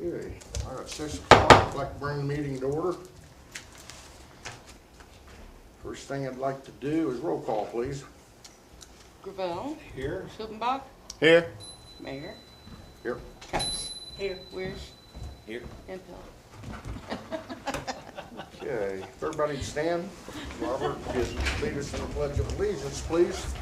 Okay, all right, 6 o'clock, I'd like to bring the meeting to order. First thing I'd like to do is roll call, please. Gravel. Here. Schuppenbach. Here. Mayor. Here. Cox. Here. Weirs. Here. And Pill. Okay, if everybody stand, Robert, just lead us in the Pledge of Allegiance, please.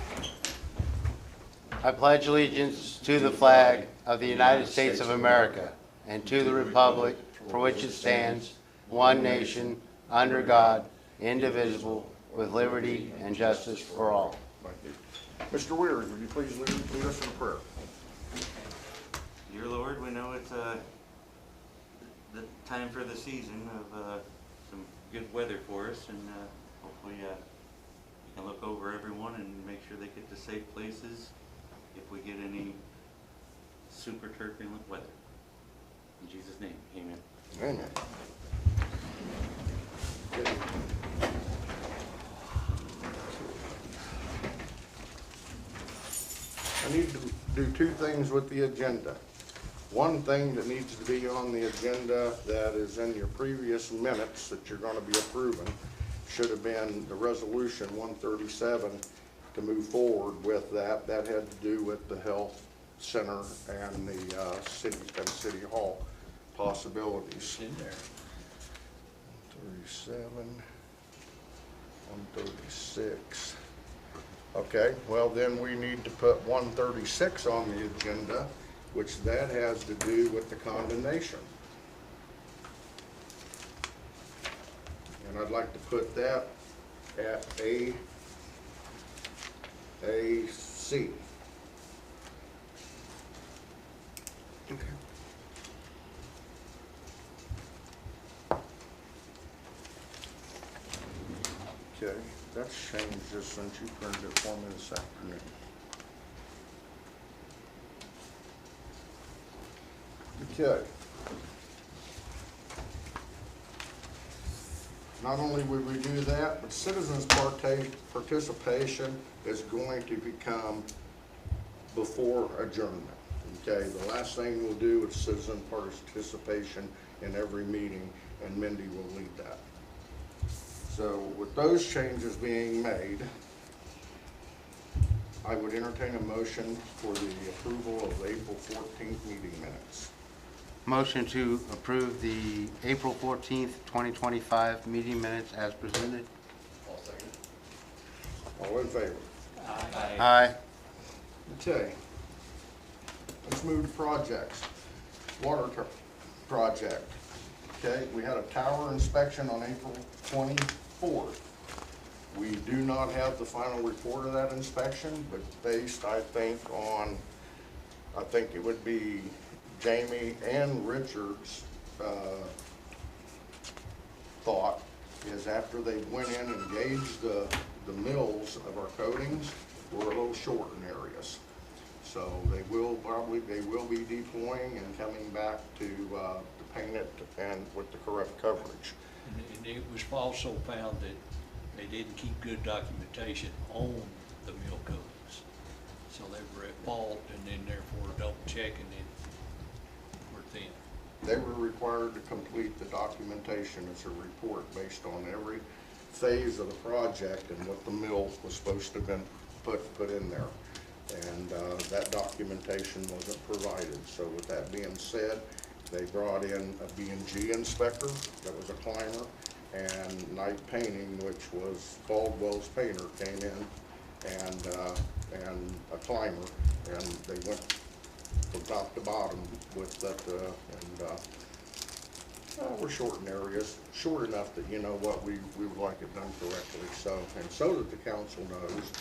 I pledge allegiance to the flag of the United States of America and to the republic for which it stands, one nation, under God, indivisible, with liberty and justice for all. Thank you. Mr. Weir, would you please lead us in a prayer? Dear Lord, we know it's the time for the season of some good weather for us, and hopefully you can look over everyone and make sure they get to safe places if we get any super turbulent weather. In Jesus' name, amen. Amen. Okay. I need to do two things with the agenda. One thing that needs to be on the agenda that is in your previous minutes that you're going to be approving should have been the resolution 137 to move forward with that. That had to do with the health center and the city hall possibilities. In there. 37, 136. Okay, well then we need to put 136 on the agenda, which that has to do with the condemnation. And I'd like to put that at A.C. Okay. Okay, that's changed just since you printed it for me this afternoon. Okay. Not only would we do that, but citizens' participation is going to become before adjournment. Okay, the last thing we'll do is citizen participation in every meeting, and Mindy will lead that. So with those changes being made, I would entertain a motion for the approval of the April 14th meeting minutes. Motion to approve the April 14th, 2025 meeting minutes as presented. All in favor? Aye. Aye. Okay. Let's move to projects. Water project. Okay, we had a tower inspection on April 24th. We do not have the final report of that inspection, but based, I think it would be Jamie and Richard's thought is after they went in and gauged the mills of our coatings, we're a little short in areas. So they will be deploying and coming back to paint it and with the correct coverage. And it was also found that they didn't keep good documentation on the mill coatings. So they were at fault, and then therefore double checking it were thin. They were required to complete the documentation as a report based on every phase of the project and what the mill was supposed to have been put in there. And that documentation wasn't provided. So with that being said, they brought in a B&G inspector that was a climber, and Night Painting, which was Caldwell's painter, came in and a climber, and they went from top to bottom with that, we're short in areas, short enough that, you know what, we would like it done correctly. So, and so that the council knows,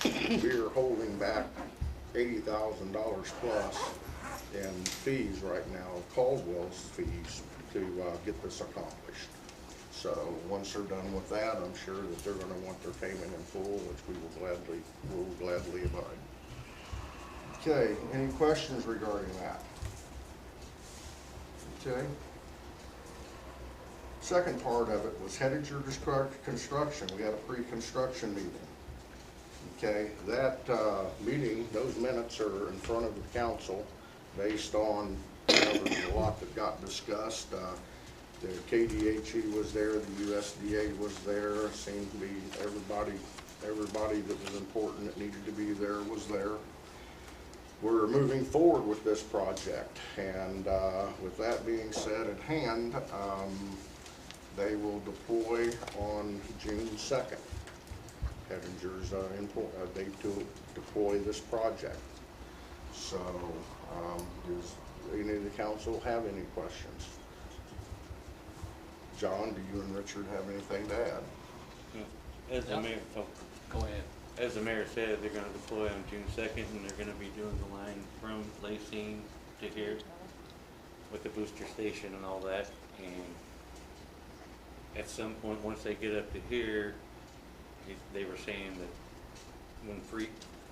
we are holding back $80,000 plus in fees right now, Caldwell's fees, to get this accomplished. So once they're done with that, I'm sure that they're going to want their payment in full, which we will gladly abide. Okay, any questions regarding that? Okay. Second part of it was Headinger Construction. We had a pre-construction meeting. Okay, that meeting, those minutes are in front of the council based on there's a lot that got discussed. The KDHE was there, the USDA was there, seemed to be everybody that was important that needed to be there was there. We're moving forward with this project, and with that being said at hand, they will deploy on June 2nd. Hettinger's date to deploy this project. So, does any of the council have any questions? John, do you and Richard have anything to add? As the mayor, Go ahead. as the mayor said, they're gonna deploy on June 2nd, and they're gonna be doing the line from Lacine to here with the booster station and all that. And at some point, once they get up to here, they were saying that when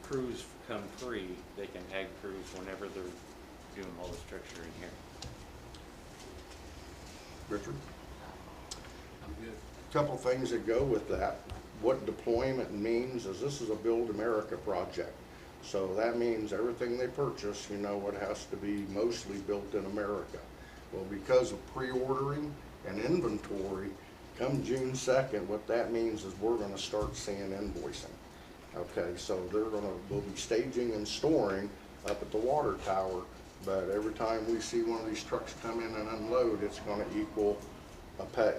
crews come free, they can ag crews whenever they're doing all the structure in here. Richard? I'm good. Couple things that go with that. What deployment means is this is a Build America project. So that means everything they purchase, you know, it has to be mostly built in America. Well, because of pre-ordering and inventory, come June 2nd, what that means is we're gonna start seeing invoicing. Okay, so we'll be staging and storing up at the water tower, but every time we see one of these trucks come in and unload, it's gonna equal a pay.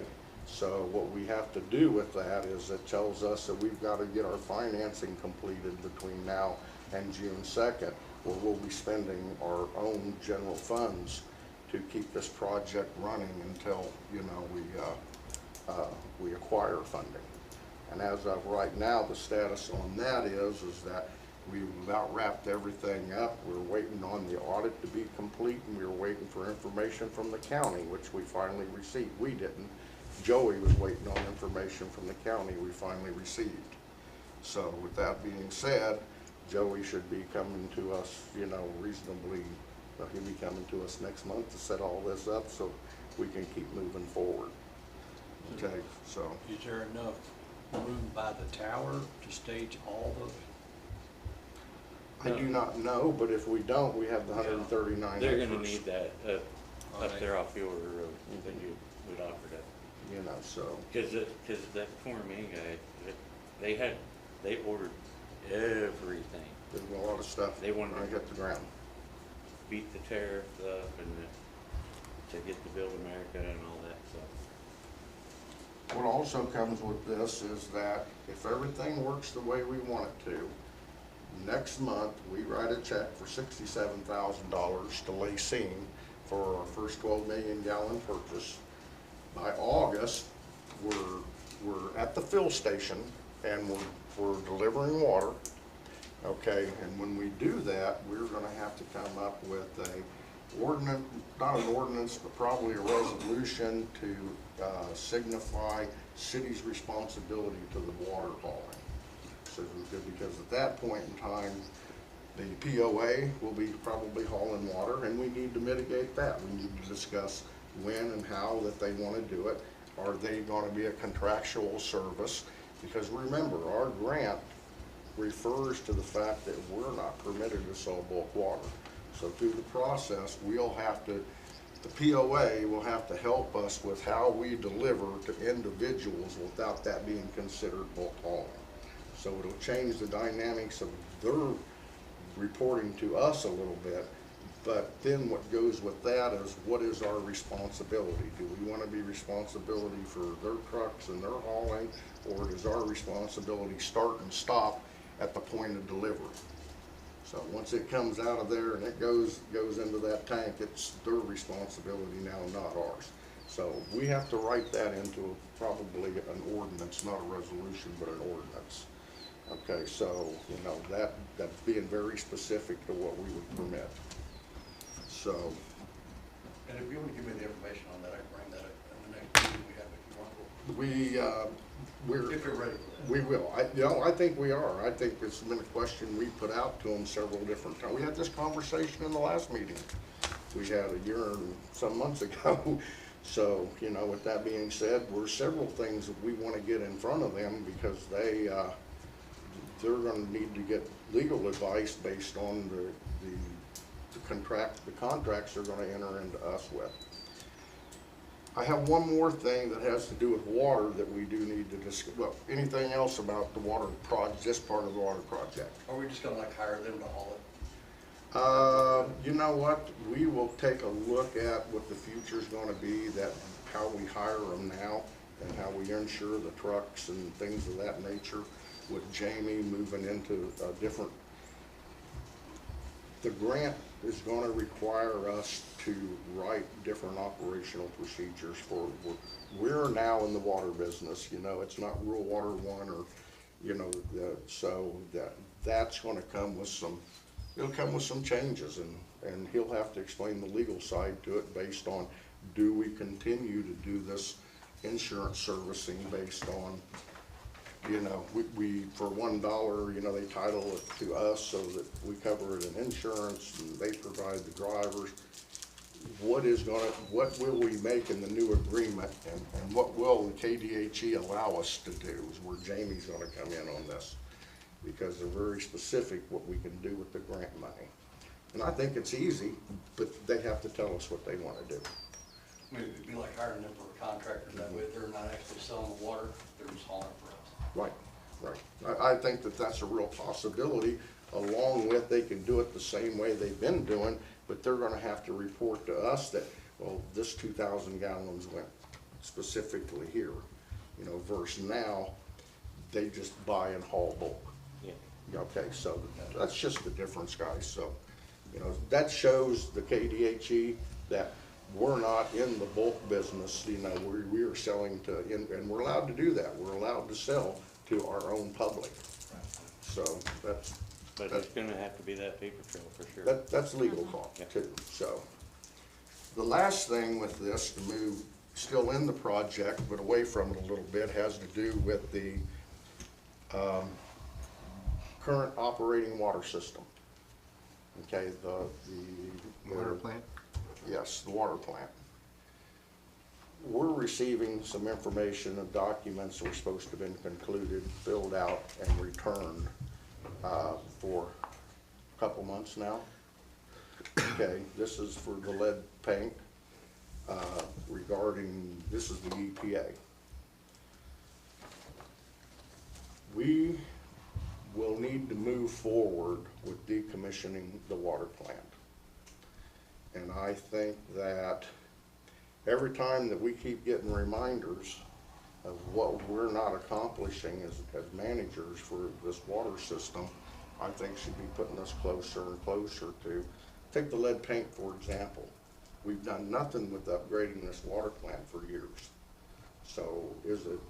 So what we have to do with that is it tells us that we've got to get our financing completed between now and June 2nd, where we'll be spending our own general funds to keep this project running until, you know, we acquire funding. And as of right now, the status on that is that we've about wrapped everything up. We're waiting on the audit to be complete, and we were waiting for information from the county, which we finally received. We didn't. Joey was waiting on information from the county we finally received. So with that being said, Joey should be coming to us, you know, reasonably, he'll be coming to us next month to set all this up so we can keep moving forward. Okay, so. Is there enough room by the tower to stage all of it? I do not know, but if we don't, we have the 139 They're acres. gonna need that up Alright. there off Fielder Road that you would offer that. You know, so. Cause that Corps main guy, they ordered everything. There's a lot of stuff They wanted when I to- get the ground. Beat the tariff up and to get to Build America and all that, so. What also comes with this is that if everything works the way we want it to, next month, we write a check for $67,000 to Lacine for our first 12 million gallon purchase. By August, we're at the fill station and we're delivering water. Okay, and when we do that, we're gonna have to come up with a ordinance, not an ordinance, but probably a resolution to signify city's responsibility to the water hauling. So, because at that point in time, the POA will be probably hauling water, and we need to mitigate that. We need to discuss when and how that they want to do it. Are they going to be a contractual service? Because remember, our grant refers to the fact that we're not permitted to sell bulk water. So through the process, we'll have to, the POA will have to help us with how we deliver to individuals without that being considered bulk hauling. So it'll change the dynamics of their reporting to us a little bit, but then what goes with that is what is our responsibility? Do we want to be responsibility for their trucks and their hauling, or does our responsibility start and stop at the point of delivery? So once it comes out of there and it goes into that tank, it's their responsibility now, not ours. So we have to write that into probably an ordinance, not a resolution, but an ordinance. Okay, so, you know, that's being very specific to what we would permit. So, And if you want to give me the information on that, I can bring that up in the next meeting we have if you want. we're, If you're ready for that. we will. I think we are. I think it's been a question we put out to them several different times. We had this conversation in the last meeting we had a year and some months ago. So, you know, with that being said, there's several things that we want to get in front of them because they're going to need to get legal advice based on the the contracts they're gonna enter into us with. I have one more thing that has to do with water that we do need to discuss. Well, anything else about the water project, this part of the water project? Are we just gonna like hire them to haul it? You know what, we will take a look at what the future's gonna be, that, how we hire them now, and how we insure the trucks and things of that nature, with Jamie moving into a different. The grant is gonna require us to write different operational procedures for, we're now in the water business, you know, it's not rural water one or, you know, so that's gonna come with some, it'll come with some changes, and he'll have to explain the legal side to it based on, do we continue to do this insurance servicing based on, you know, we for $1, you know, they title it to us so that we cover it in insurance and they provide the drivers. What will we make in the new agreement, and what will the KDHE allow us to do is where Jamie's gonna come in on this, because they're very specific what we can do with the grant money. And I think it's easy, but they have to tell us what they wanna do. I mean, it'd be like hiring them for a contractor, that way they're not actually selling the water, they're just hauling it for us. Right. I think that that's a real possibility, along with they can do it the same way they've been doing, but they're gonna have to report to us that, well, this 2,000 gallons went specifically here, you know, versus now, they just buy and haul bulk. Yeah. Okay, so that's just the difference, guys, so, you know, that shows the KDHE that we're not in the bulk business, you know, we are selling to, and we're allowed to do that, we're allowed to sell to our own public. So that's, But it's gonna have to be that paper trail for sure. that's legal talk too, so. The last thing with this, to move, still in the project, but away from it a little bit, has to do with the, current operating water system. Okay, the Water plant? Yes, the water plant. We're receiving some information and documents that were supposed to have been concluded, filled out, and returned for a couple months now. Okay, this is for the lead paint regarding, this is the EPA. We will need to move forward with decommissioning the water plant. And I think that every time that we keep getting reminders of what we're not accomplishing as managers for this water system, I think should be putting us closer and closer to, take the lead paint for example. We've done nothing with upgrading this water plant for years. So is it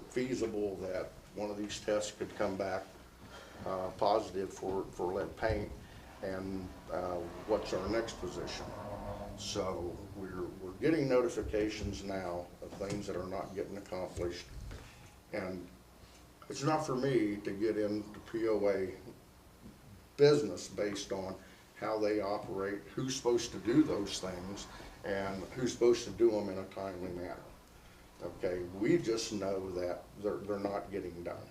feasible that one of these tests could come back positive for lead paint? And what's our next position? So we're getting notifications now of things that are not getting accomplished. And it's not for me to get into POA business based on how they operate, who's supposed to do those things, and who's supposed to do them in a timely manner. Okay, we just know that they're not getting done.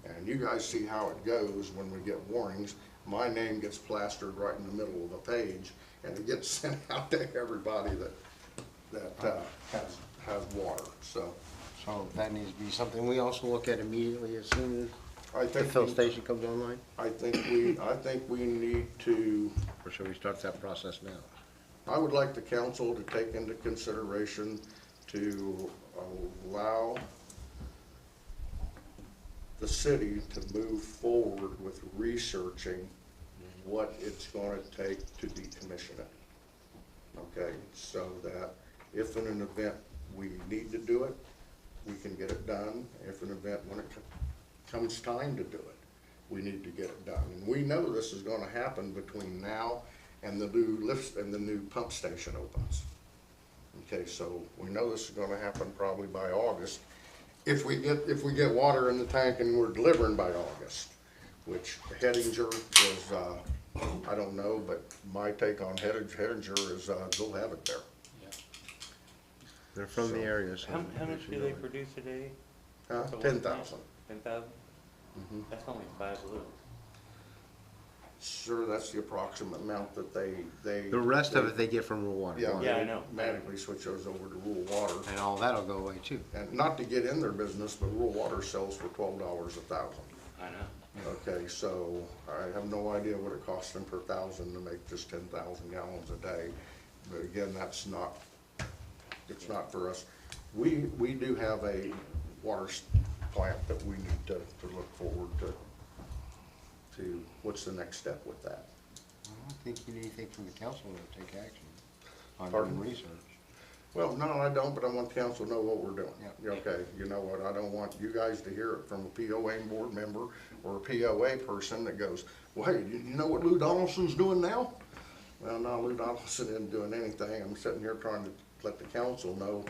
And you guys see how it goes when we get warnings. My name gets plastered right in the middle of the page, and it gets sent out to everybody that has water, so. So that needs to be something we also look at immediately as soon I as the think, fill station comes online? I think we need to, Or should we start that process now? I would like the council to take into consideration to allow the city to move forward with researching what it's gonna take to decommission it. Okay, so that if in an event we need to do it, we can get it done. If an event, when it comes time to do it, we need to get it done. And we know this is gonna happen between now and the new lift and the new pump station opens. Okay, so we know this is gonna happen probably by August. If we get water in the tank and we're delivering by August, which Hettinger is, I don't know, but my take on Hettinger is, they'll have it there. Yeah. They're from the area, so. How much should do know they it. produce a day? 10,000. 10,000? That's only 5 loads. Sure, that's the approximate amount that they. The rest of it they get from rural water. Yeah, Yeah, I they know. automatically switch those over to rural water. And all that'll go away too. And not to get in their business, but rural water sells for $12 a thousand. I know. Okay, so I have no idea what it costs them per thousand to make just 10,000 gallons a day. But again, it's not for us. We do have a water plant that we need to look forward to what's the next step with that. I don't think you need anything from the council to take action on Pardon? doing research. Well, no, I don't, but I want the council to know what we're doing. Yeah. Okay, you know what, I don't want you guys to hear it from a POA board member or a POA person that goes, well, hey, you know what Lou Donaldson's doing now? Well, no, Lou Donaldson isn't doing anything. I'm sitting here trying to let the council know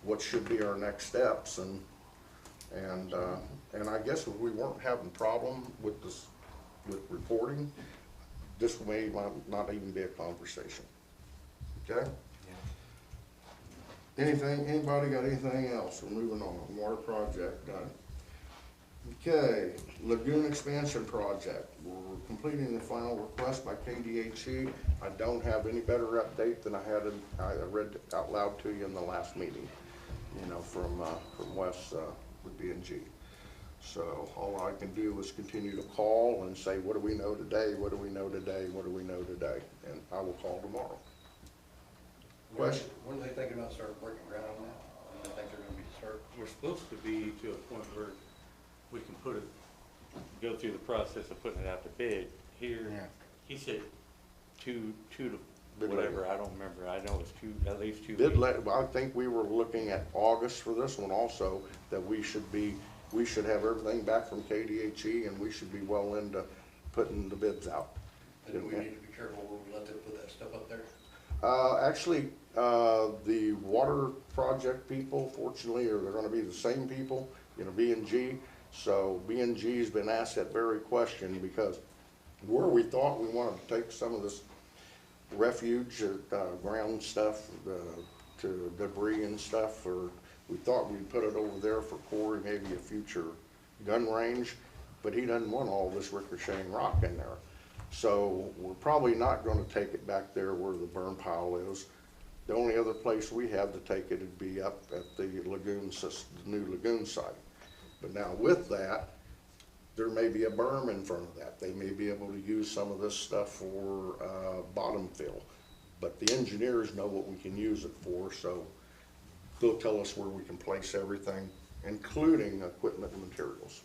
what should be our next steps, and I guess if we weren't having problem with this, with reporting, this may not even be a conversation. Okay? Anybody got anything else? We're moving on. Water project done. Okay, lagoon expansion project. We're completing the final request by KDHE. I don't have any better update than I read out loud to you in the last meeting, you know, from Wes with B&G. So all I can do is continue to call and say, what do we know today? What do we know today? What do we know today? And I will call tomorrow. Question? When are they thinking about starting breaking ground on that? When do they think they're gonna be start? We're supposed to be to a point where we can go through the process of putting it out to bid. Here, Yeah. he said two to Bid whatever, later. I don't remember. I know it's at least 2 Did weeks. I think we were looking at August for this one also, that we should have everything back from KDHE and we should be well into putting the bids out. And do we need to be careful when we let them put that stuff up there? Actually, the water project people, fortunately, they're gonna be the same people, you know, B&G. So B&G's been asked that very question, because where we thought we wanted to take some of this refuge, ground stuff, to debris and stuff, or we thought we'd put it over there for Corey, maybe a future gun range, but he doesn't want all this ricocheting rock in there. So we're probably not gonna take it back there where the burn pile is. The only other place we have to take it would be up at the lagoon, the new lagoon site. But now with that, there may be a berm in front of that. They may be able to use some of this stuff for bottom fill. But the engineers know what we can use it for, so they'll tell us where we can place everything, including equipment and materials.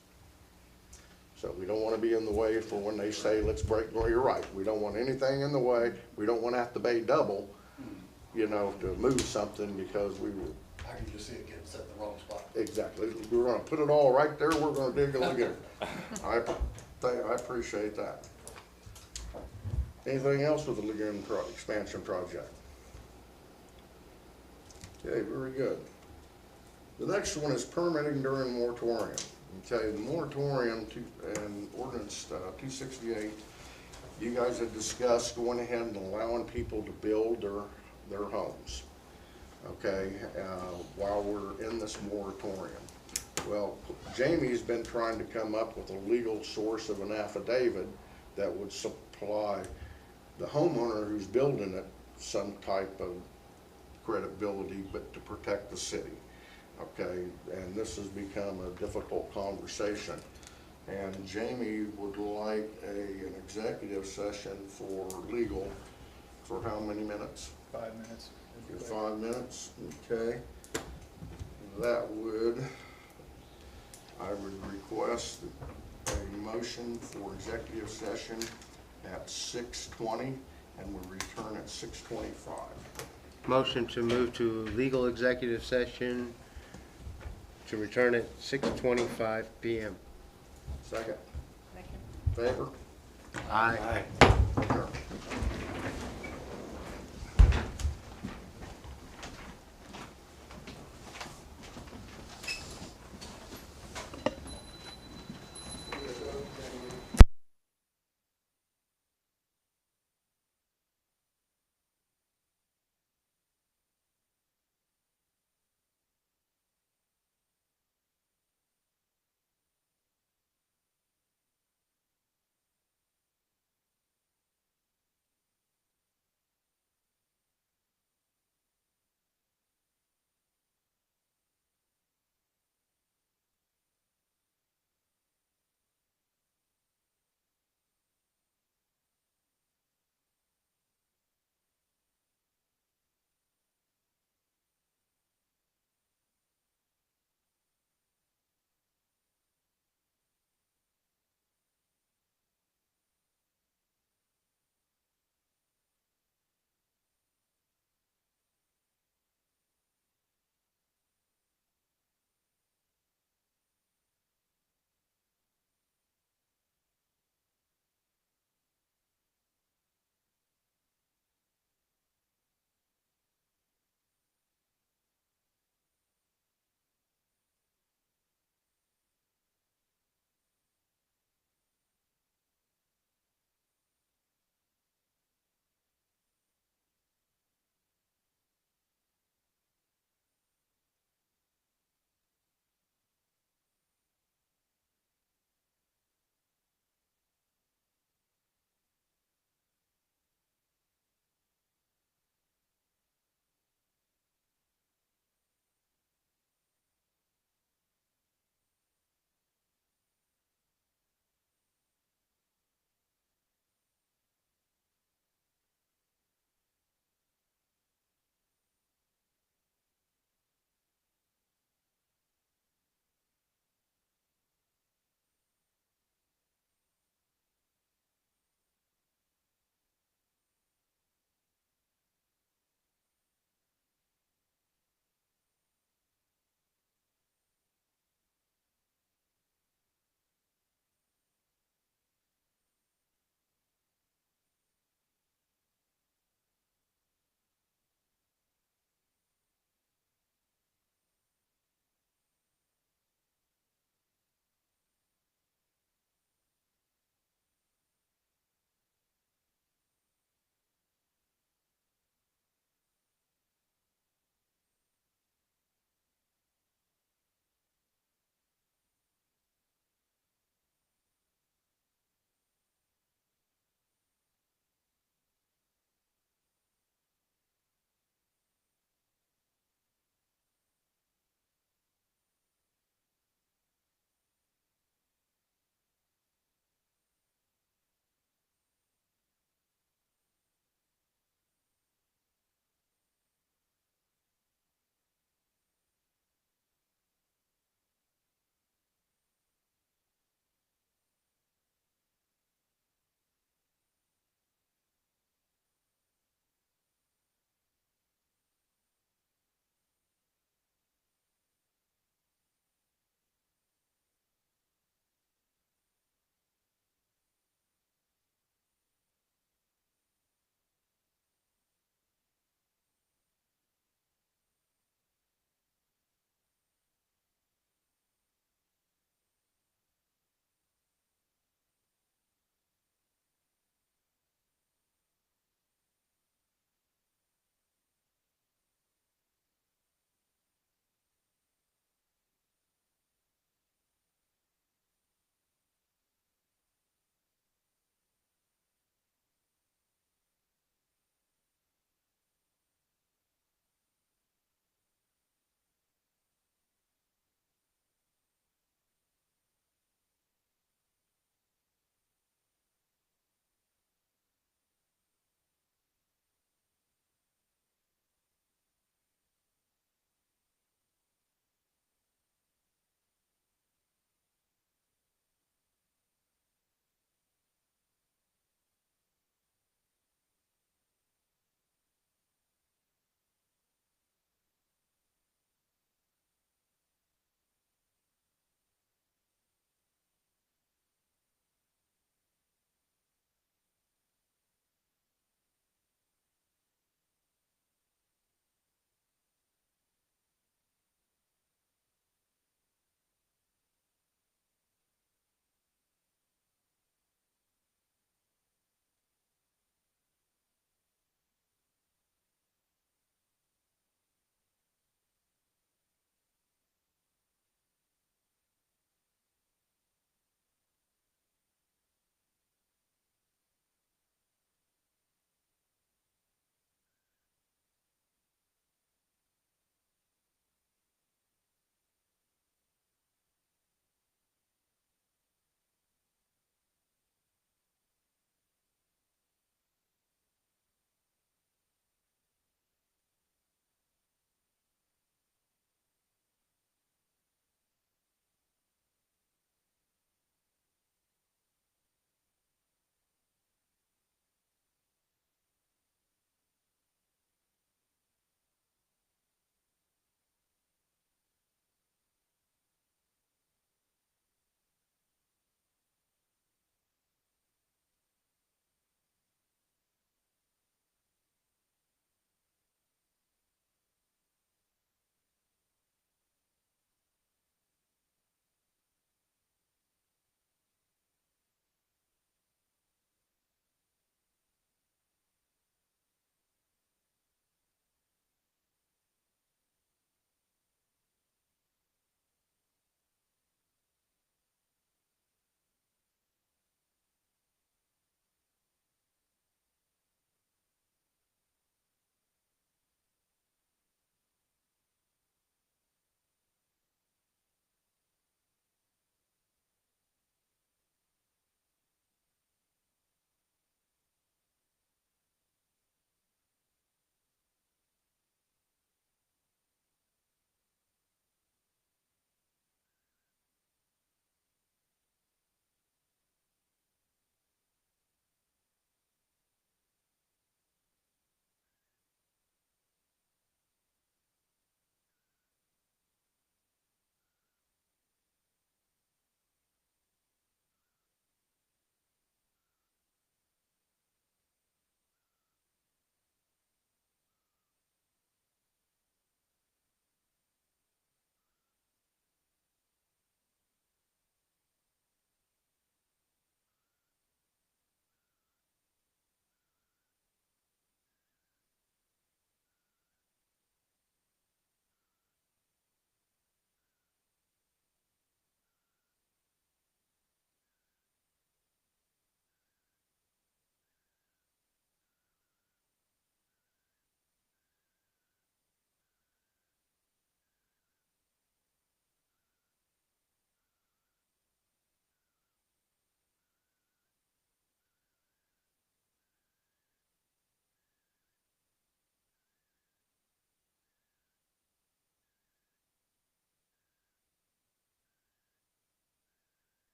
So we don't want to be in the way for when they say, let's break, well, you're right, we don't want anything in the way. We don't want to have to pay double, you know, to move something, because we were, I can just see it getting set in the wrong spot. exactly, we're going to put it all right there, we're going to dig a lagoon. I appreciate that. Anything else with the lagoon expansion project? Okay, very good. The next one is permitting during moratorium. Okay, the moratorium and ordinance 268, you guys had discussed going ahead and allowing people to build their homes, okay, while we're in this moratorium. Well, Jamie's been trying to come up with a legal source of an affidavit that would supply the homeowner who's building it some type of credibility, but to protect the city. Okay, and this has become a difficult conversation. And Jamie would like an executive session for legal for how many minutes? 5 minutes. 5 minutes, okay. That would, I would request a motion for executive session at 6:20, and we return at 6:25. Motion to move to legal executive session to return at 6:25 PM. Second, Second. favor? Aye. Adjourn.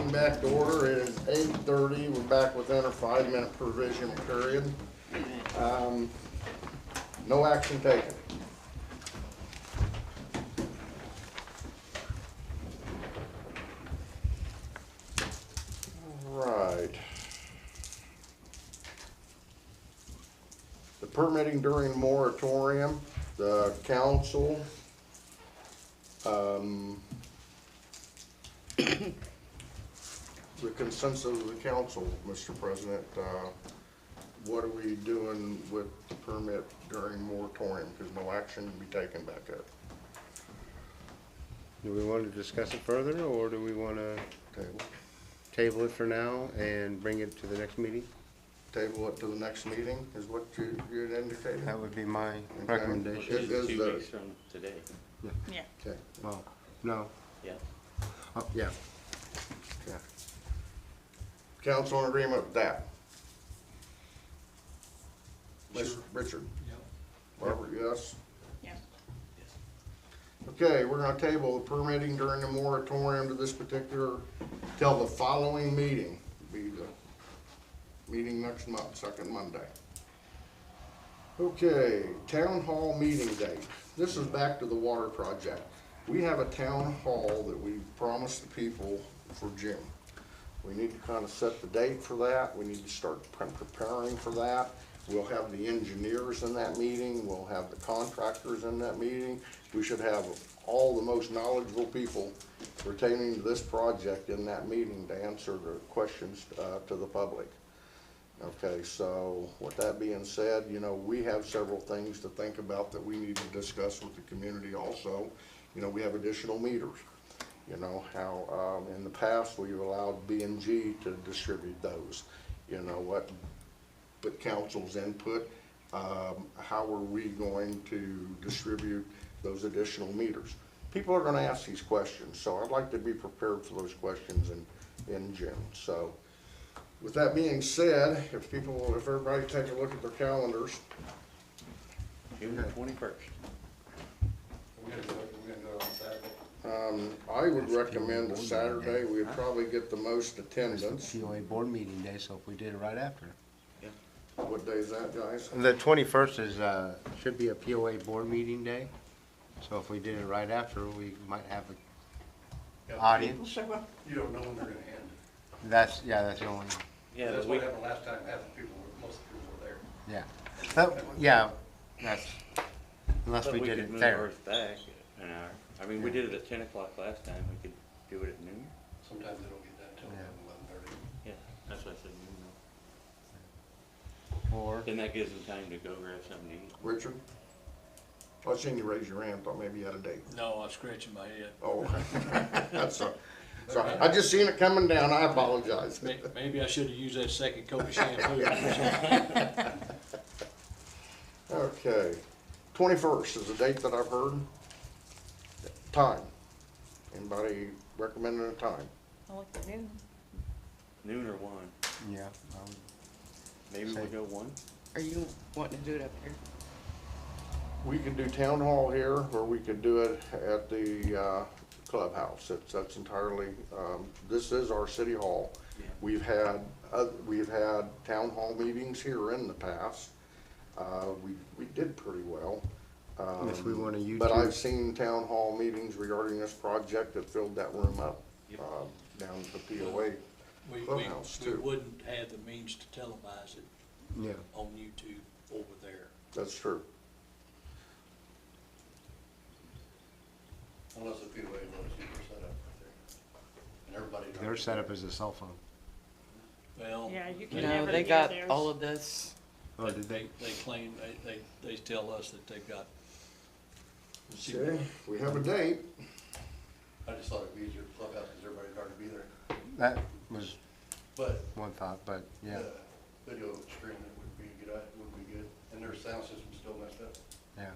meeting back to order. It is 8:30. We're back within our 5-minute provisional period. No action taken. All right. The permitting during moratorium, the council, the consensus of the council, Mr. President, what are we doing with the permit during moratorium? Because no action can be taken back up. Do we want to discuss it further, or do we want to Table. table it for now and bring it to the next meeting? Table it to the next meeting is what you had indicated? That would be my Okay. recommendation. It is 2 the- weeks from today. Yeah. Okay, Well, no, Yeah. oh, yeah. okay. Council in agreement with that? Mr. Richard? Yep. Robert, yes? Yeah. Okay, we're gonna table the permitting during the moratorium to this particular, till the following meeting, be the meeting next month, second Monday. Okay, town hall meeting date. This is back to the water project. We have a town hall that we promised the people for June. We need to kind of set the date for that. We need to start preparing for that. We'll have the engineers in that meeting. We'll have the contractors in that meeting. We should have all the most knowledgeable people pertaining to this project in that meeting to answer the questions to the public. Okay, so with that being said, you know, we have several things to think about that we need to discuss with the community also. You know, we have additional meters. You know, how, in the past, we've allowed B&G to distribute those. You know, what, but council's input, how are we going to distribute those additional meters? People are gonna ask these questions, so I'd like to be prepared for those questions in June. So, with that being said, if everybody take a look at their calendars, June 21st. We're gonna go on Saturday. I would recommend a Saturday. We'd probably get the most attendance. POA board meeting day, so if we did it right after. What day is that, guys? The 21st is, should be a POA board meeting day, so if we did it right after, we might have an audience. Show up. You don't know when they're gonna end. That's the only, Yeah, That's the what week, happened last time, half the people, most of the people were there. yeah. Yeah, that's, unless but we we did could it move there. ours back an hour. I mean, we did it at 10 o'clock last time, we could do it at noon. Sometimes they don't get done until Yeah. 11:30. Yeah, that's what I said, noon Or, though. Then that gives them time to go grab something to eat. Richard? I seen you raise your hand, thought maybe you had a date. No, I'm scratching my head. Oh, that's a, sorry, I just seen it coming down, I apologize. Maybe I should have used that second coat of shampoo. Okay, 21st is the date that I've heard. Time, anybody recommending a time? I like the new. Noon or 1. yeah, Maybe we'll go 1. Are you wanting to do it up here? We could do town hall here, or we could do it at the clubhouse. That's entirely, this is our city hall. Yeah. We've had town hall meetings here in the past. We did pretty well. If we wanna But I've YouTube, seen town hall meetings regarding this project that filled that room up, Yep. down at the POA clubhouse We too. wouldn't have the means to televise it yeah. on YouTube over there. That's true. Unless the POA lets you set up right there. And everybody. Their setup is a cell phone. Well, Yeah, you can No, never they do got theirs. all of this. Oh, did they? they claim, they tell us that they've got. Okay, we have a date. I just thought it'd be easier to clubhouse because everybody's hard to be there. That was But one thought, but yeah, the video stream, it would be good, and their sound system's still messed up. yeah.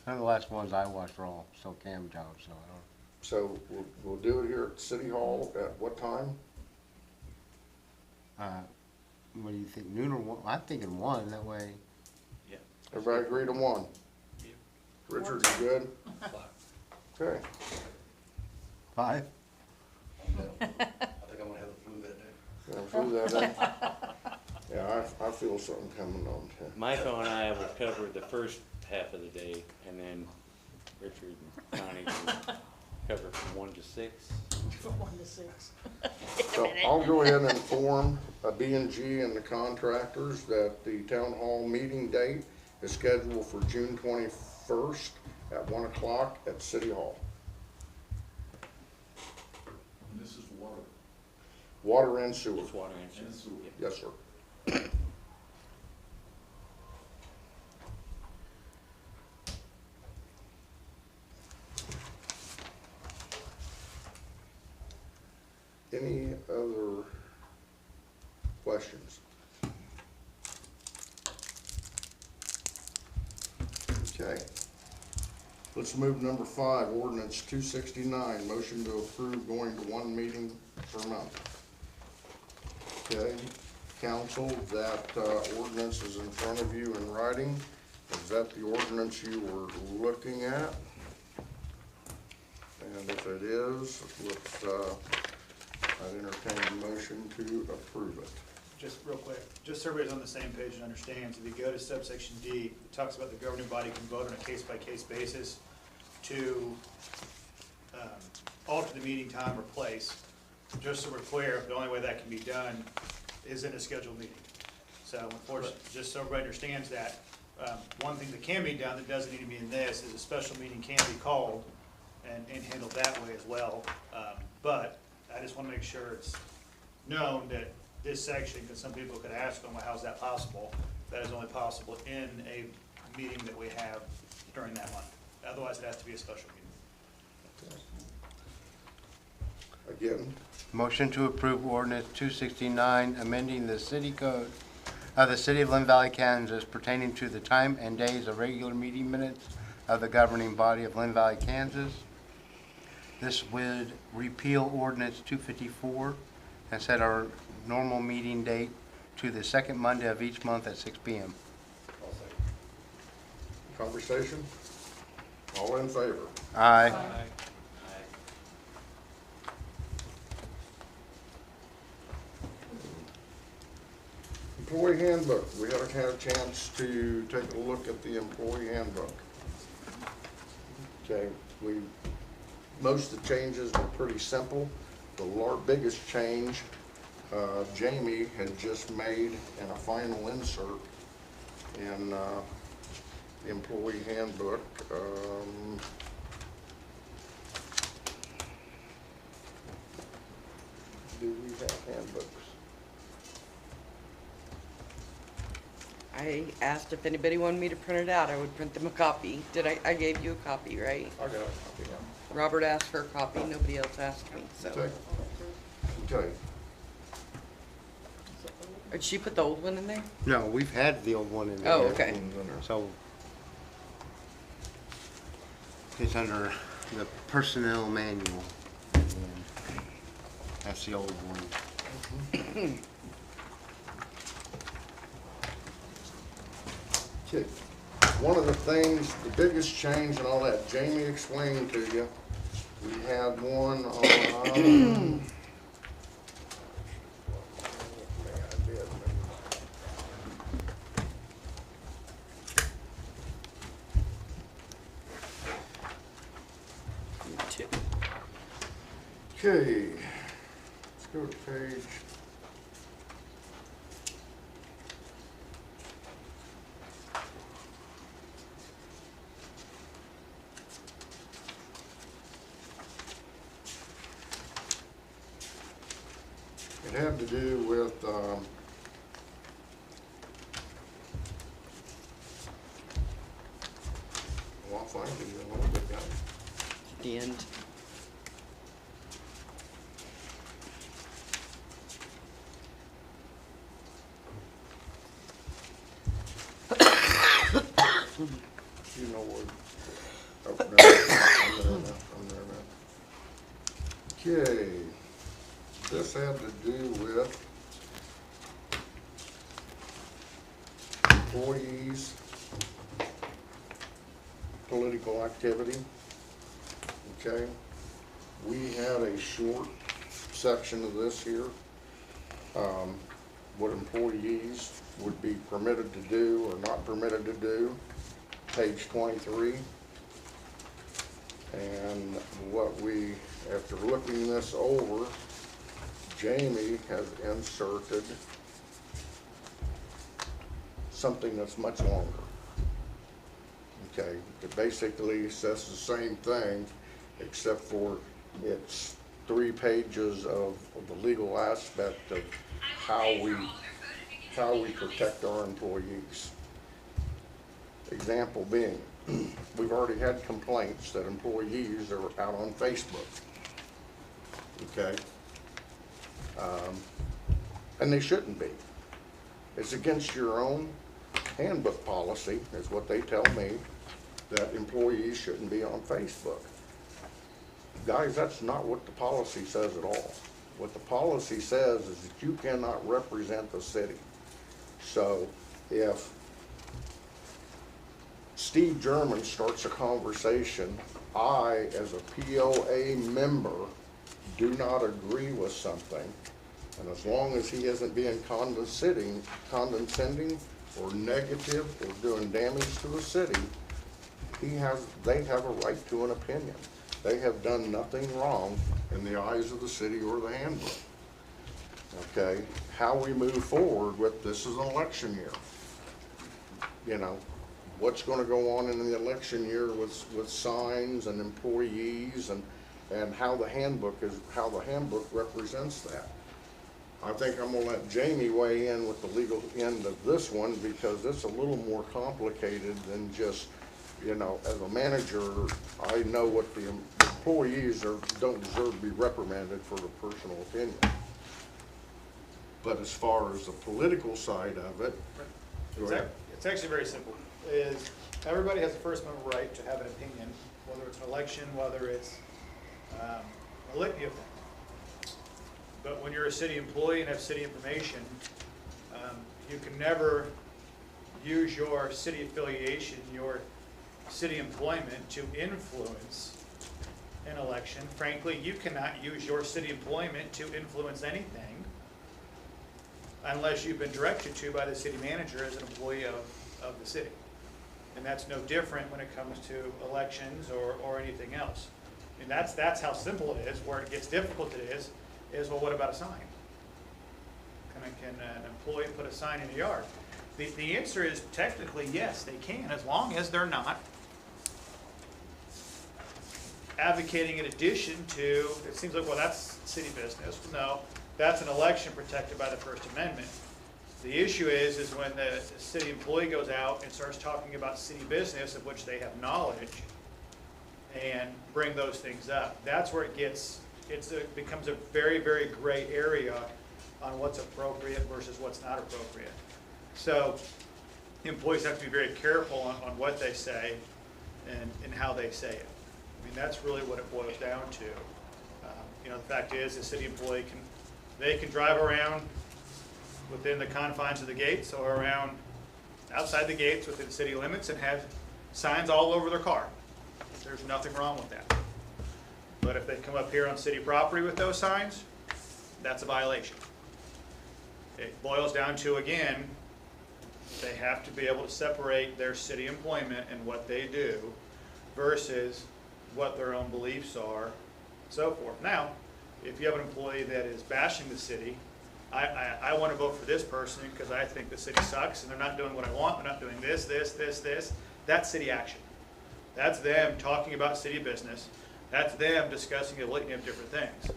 None of the last ones I watched were all still cam jobs, so I don't. So we'll do it here at City Hall at what time? What do you think, noon or 1? I'm thinking 1, that way. Yeah. Everybody agree to 1? Yep. Richard, you good? Like, Okay. 5? I'm down. I think I'm gonna have the flu that day. Yeah, through that. Yeah, I feel something coming on. Michael and I will cover the first half of the day, and then Richard and Connie will cover from 1 to 6. From 1 to 6. So I'll go ahead and inform B&G and the contractors that the town hall meeting date is scheduled for June 21st at 1 o'clock at City Hall. And this is water. Water and sewer. It's water and sewer. And sewer. Yes, sir. Any other questions? Okay. Let's move to number 5, ordinance 269, motion to approve going to one meeting per month. Okay, council, that ordinance is in front of you in writing. Is that the ordinance you were looking at? And if it is, I'd entertain a motion to approve it. Just real quick, just so everybody's on the same page and understands, if you go to subsection D, it talks about the governing body can vote on a case-by-case basis to alter the meeting time or place. Just so we're clear, the only way that can be done is in a scheduled meeting. So unfortunately, just so everybody understands that, one thing that can be done that doesn't need to be in this is a special meeting can be called and handled that way as well. But I just want to make sure it's known that this section, because some people could ask them, well, how's that possible? That is only possible in a meeting that we have during that month. Otherwise, it has to be a special meeting. Again, Motion to approve ordinance 269, amending the city code of the city of Linn Valley, Kansas pertaining to the time and days of regular meeting minutes of the governing body of Linn Valley, Kansas. This would repeal ordinance 254 and set our normal meeting date to the second Monday of each month at 6 p.m. I'll say. conversation? All in favor? Aye. Employee handbook, we haven't had a chance to take a look at the employee handbook. Okay, most of the changes were pretty simple. The biggest change, Jamie had just made in a final insert in the employee handbook. Do we have handbooks? I asked if anybody wanted me to print it out, I would print them a copy. I gave you a copy, right? I got a copy now. Robert asked for a copy, nobody else asked me, so. Okay. Okay. Did she put the old one in there? No, we've had the old one in there. Oh, okay. So it's under the personnel manual. That's the old one. Okay. One of the things, the biggest change, and I'll let Jamie explain to you, we had one on, Two. okay, let's go to page. It had to do with, well, I'll find it in a little bit, guys. At the end. You know where, oh, no, I'm there now. Okay, this had to do with employees' political activity. Okay, we had a short section of this here, what employees would be permitted to do or not permitted to do, page 23. And what we, after looking this over, Jamie has inserted something that's much longer. Okay, it basically says the same thing, except for it's 3 pages of the legal aspect of how we protect our employees. Example being, we've already had complaints that employees are out on Facebook. Okay? And they shouldn't be. It's against your own handbook policy, is what they tell me, that employees shouldn't be on Facebook. Guys, that's not what the policy says at all. What the policy says is that you cannot represent the city. So if Steve German starts a conversation, I, as a POA member, do not agree with something, and as long as he isn't being condescending or negative or doing damage to the city, they have a right to an opinion. They have done nothing wrong in the eyes of the city or the handbook. Okay, how we move forward with this is an election year. You know, what's going to go on in the election year with signs and employees and how the handbook represents that. I think I'm going to let Jamie weigh in with the legal end of this one, because it's a little more complicated than just, you know, as a manager, I know what the employees don't deserve to be reprimanded for a personal opinion. But as far as the political side of it, go ahead. It's actually very simple. Is everybody has a First Amendment right to have an opinion, whether it's an election, whether it's a litany of things. But when you're a city employee and have city information, you can never use your city affiliation, your city employment to influence an election. Frankly, you cannot use your city employment to influence anything unless you've been directed to by the city manager as an employee of the city. And that's no different when it comes to elections or anything else. And that's how simple it is. Where it gets difficult is well, what about a sign? Can an employee put a sign in the yard? The answer is technically yes, they can, as long as they're not advocating in addition to, it seems like, well, that's city business. No, that's an election protected by the First Amendment. The issue is when the city employee goes out and starts talking about city business of which they have knowledge and bring those things up. That's where it becomes a very, very gray area on what's appropriate versus what's not appropriate. So employees have to be very careful on what they say and how they say it. I mean, that's really what it boils down to. You know, the fact is, the city employee can drive around within the confines of the gates or around outside the gates within city limits and have signs all over their car. There's nothing wrong with that. But if they come up here on city property with those signs, that's a violation. It boils down to, again, they have to be able to separate their city employment and what they do versus what their own beliefs are, and so forth. Now, if you have an employee that is bashing the city, I want to vote for this person because I think the city sucks and they're not doing what I want, they're not doing this, that's city action. That's them talking about city business. That's them discussing a litany of different things.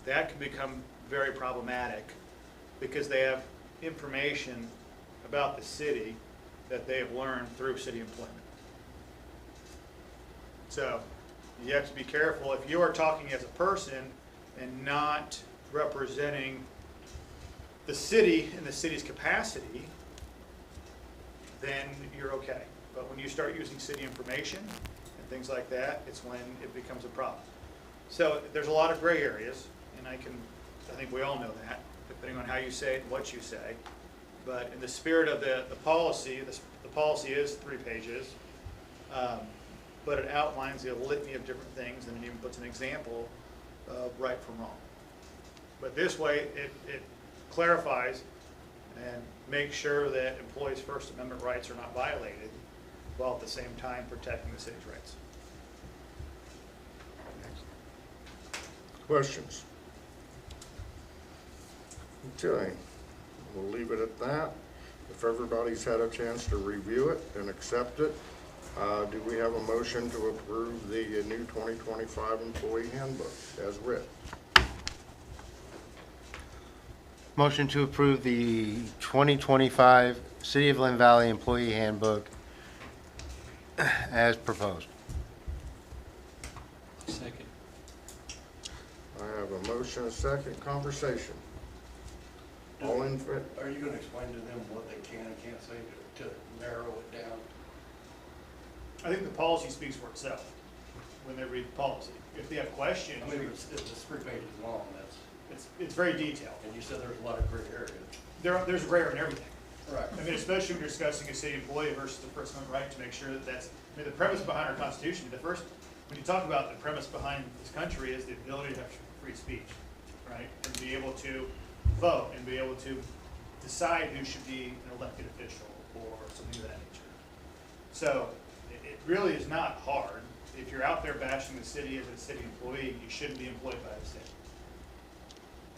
That can become very problematic because they have information about the city that they have learned through city employment. So you have to be careful. If you are talking as a person and not representing the city in the city's capacity, then you're okay. But when you start using city information and things like that, it's when it becomes a problem. So there's a lot of gray areas, and I think we all know that, depending on how you say it and what you say. But in the spirit of the policy, the policy is 3 pages, but it outlines a litany of different things, and it even puts an example of right from wrong. But this way, it clarifies and makes sure that employees' First Amendment rights are not violated, while at the same time protecting the city's rights. Questions? Okay, we'll leave it at that. If everybody's had a chance to review it and accept it, do we have a motion to approve the new 2025 employee handbook as written? Motion to approve the 2025 City of Linn Valley Employee Handbook as proposed. Second. I have a motion, a second, conversation. All in favor? Are you gonna explain to them what they can and can't say to narrow it down? I think the policy speaks for itself when they read the policy. If they have questions, I mean, it's 3 pages long, it's very detailed. and you said there's a lot of gray areas. There's a gray area in everything. Right. I mean, especially when you're discussing a city employee versus the First Amendment right, to make sure that that's, I mean, the premise behind our Constitution, when you talk about the premise behind this country is the ability to have free speech, right? And be able to vote and be able to decide who should be an elected official or something of that nature. So it really is not hard. If you're out there bashing the city as a city employee, you shouldn't be employed by the city.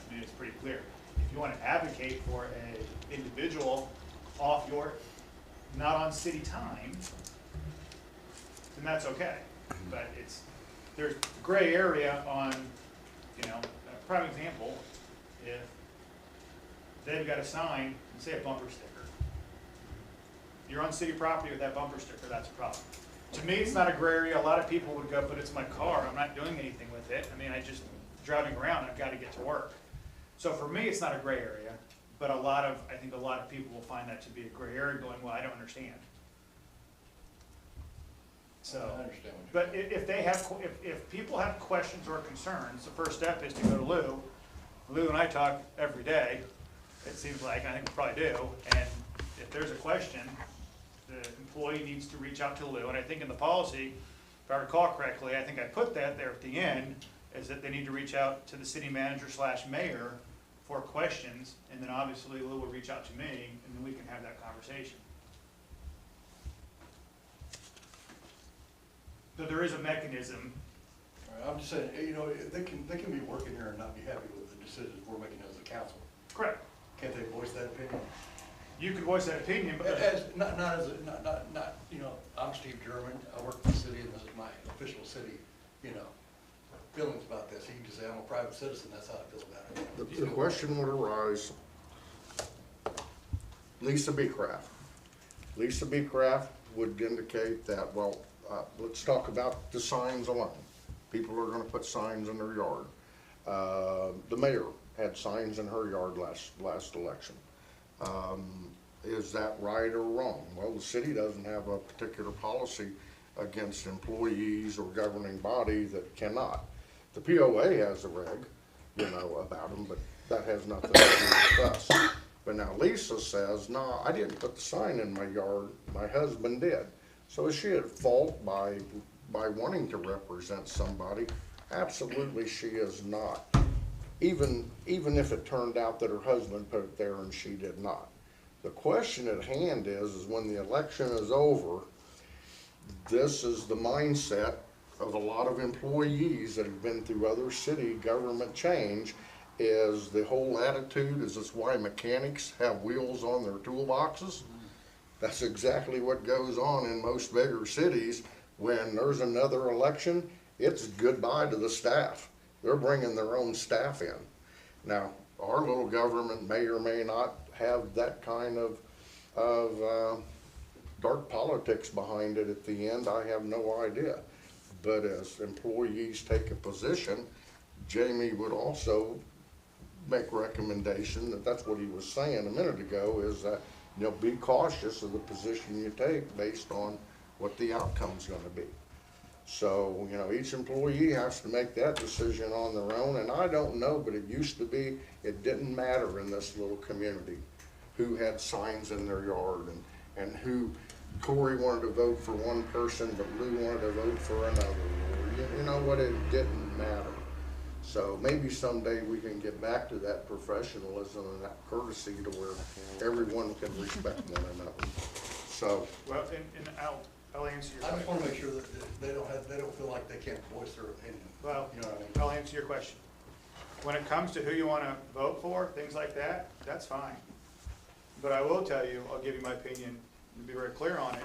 I mean, it's pretty clear. If you want to advocate for a individual off your, not on city time, then that's okay. But there's gray area on, a prime example, if they've got a sign and say a bumper sticker. You're on city property with that bumper sticker, that's a problem. To me, it's not a gray area. A lot of people would go, but it's my car, I'm not doing anything with it. I mean, driving around, I've got to get to work. So for me, it's not a gray area, but I think a lot of people will find that to be a gray area going, well, I don't understand. So, I understand what you're but if people have questions or concerns, the first step is to go to Lou. Lou and I talk every day, it seems like, I think we probably do, and if there's a question, the employee needs to reach out to Lou, and I think in the policy, if I recall correctly, I think I put that there at the end, is that they need to reach out to the city manager / mayor for questions, and then obviously Lou will reach out to me, and then we can have that conversation. So there is a mechanism. All right, I'm just saying, they can be working here and not be happy with the decisions we're making as a council. Correct. Can't they voice that opinion? You could voice that opinion, but I'm Steve German, I work for the city, and this is my official city, feelings about this. You can just say, I'm a private citizen, that's how I feel about it. The question would arise, Lisa Beecraft. Lisa Beecraft would indicate that, well, let's talk about the signs alone. People are gonna put signs in their yard. The mayor had signs in her yard last election. Is that right or wrong? Well, the city doesn't have a particular policy against employees or governing body that cannot. The POA has a reg, about them, but that has nothing to do with us. But now Lisa says, no, I didn't put the sign in my yard, my husband did. So is she at fault by wanting to represent somebody? Absolutely she is not. Even if it turned out that her husband put it there and she did not. The question at hand is when the election is over, this is the mindset of a lot of employees that have been through other city government change, is the whole attitude, is this why mechanics have wheels on their toolboxes? That's exactly what goes on in most bigger cities. When there's another election, it's goodbye to the staff. They're bringing their own staff in. Now, our little government may or may not have that kind of dark politics behind it at the end. I have no idea. But as employees take a position, Jamie would also make recommendation that's what he was saying a minute ago, is that, be cautious of the position you take based on what the outcome's gonna be. So, each employee has to make that decision on their own, and I don't know, but it used to be, it didn't matter in this little community who had signs in their yard and who, Corey wanted to vote for one person, but Lou wanted to vote for another, or, it didn't matter. So maybe someday we can get back to that professionalism and that courtesy to where everyone can respect one another. So, Well, and I'll answer your I just question. wanna make sure that they don't feel like they can't voice their opinion. Well, You know what I mean? I'll answer your question. When it comes to who you wanna vote for, things like that, that's fine. But I will tell you, I'll give you my opinion, and be very clear on it.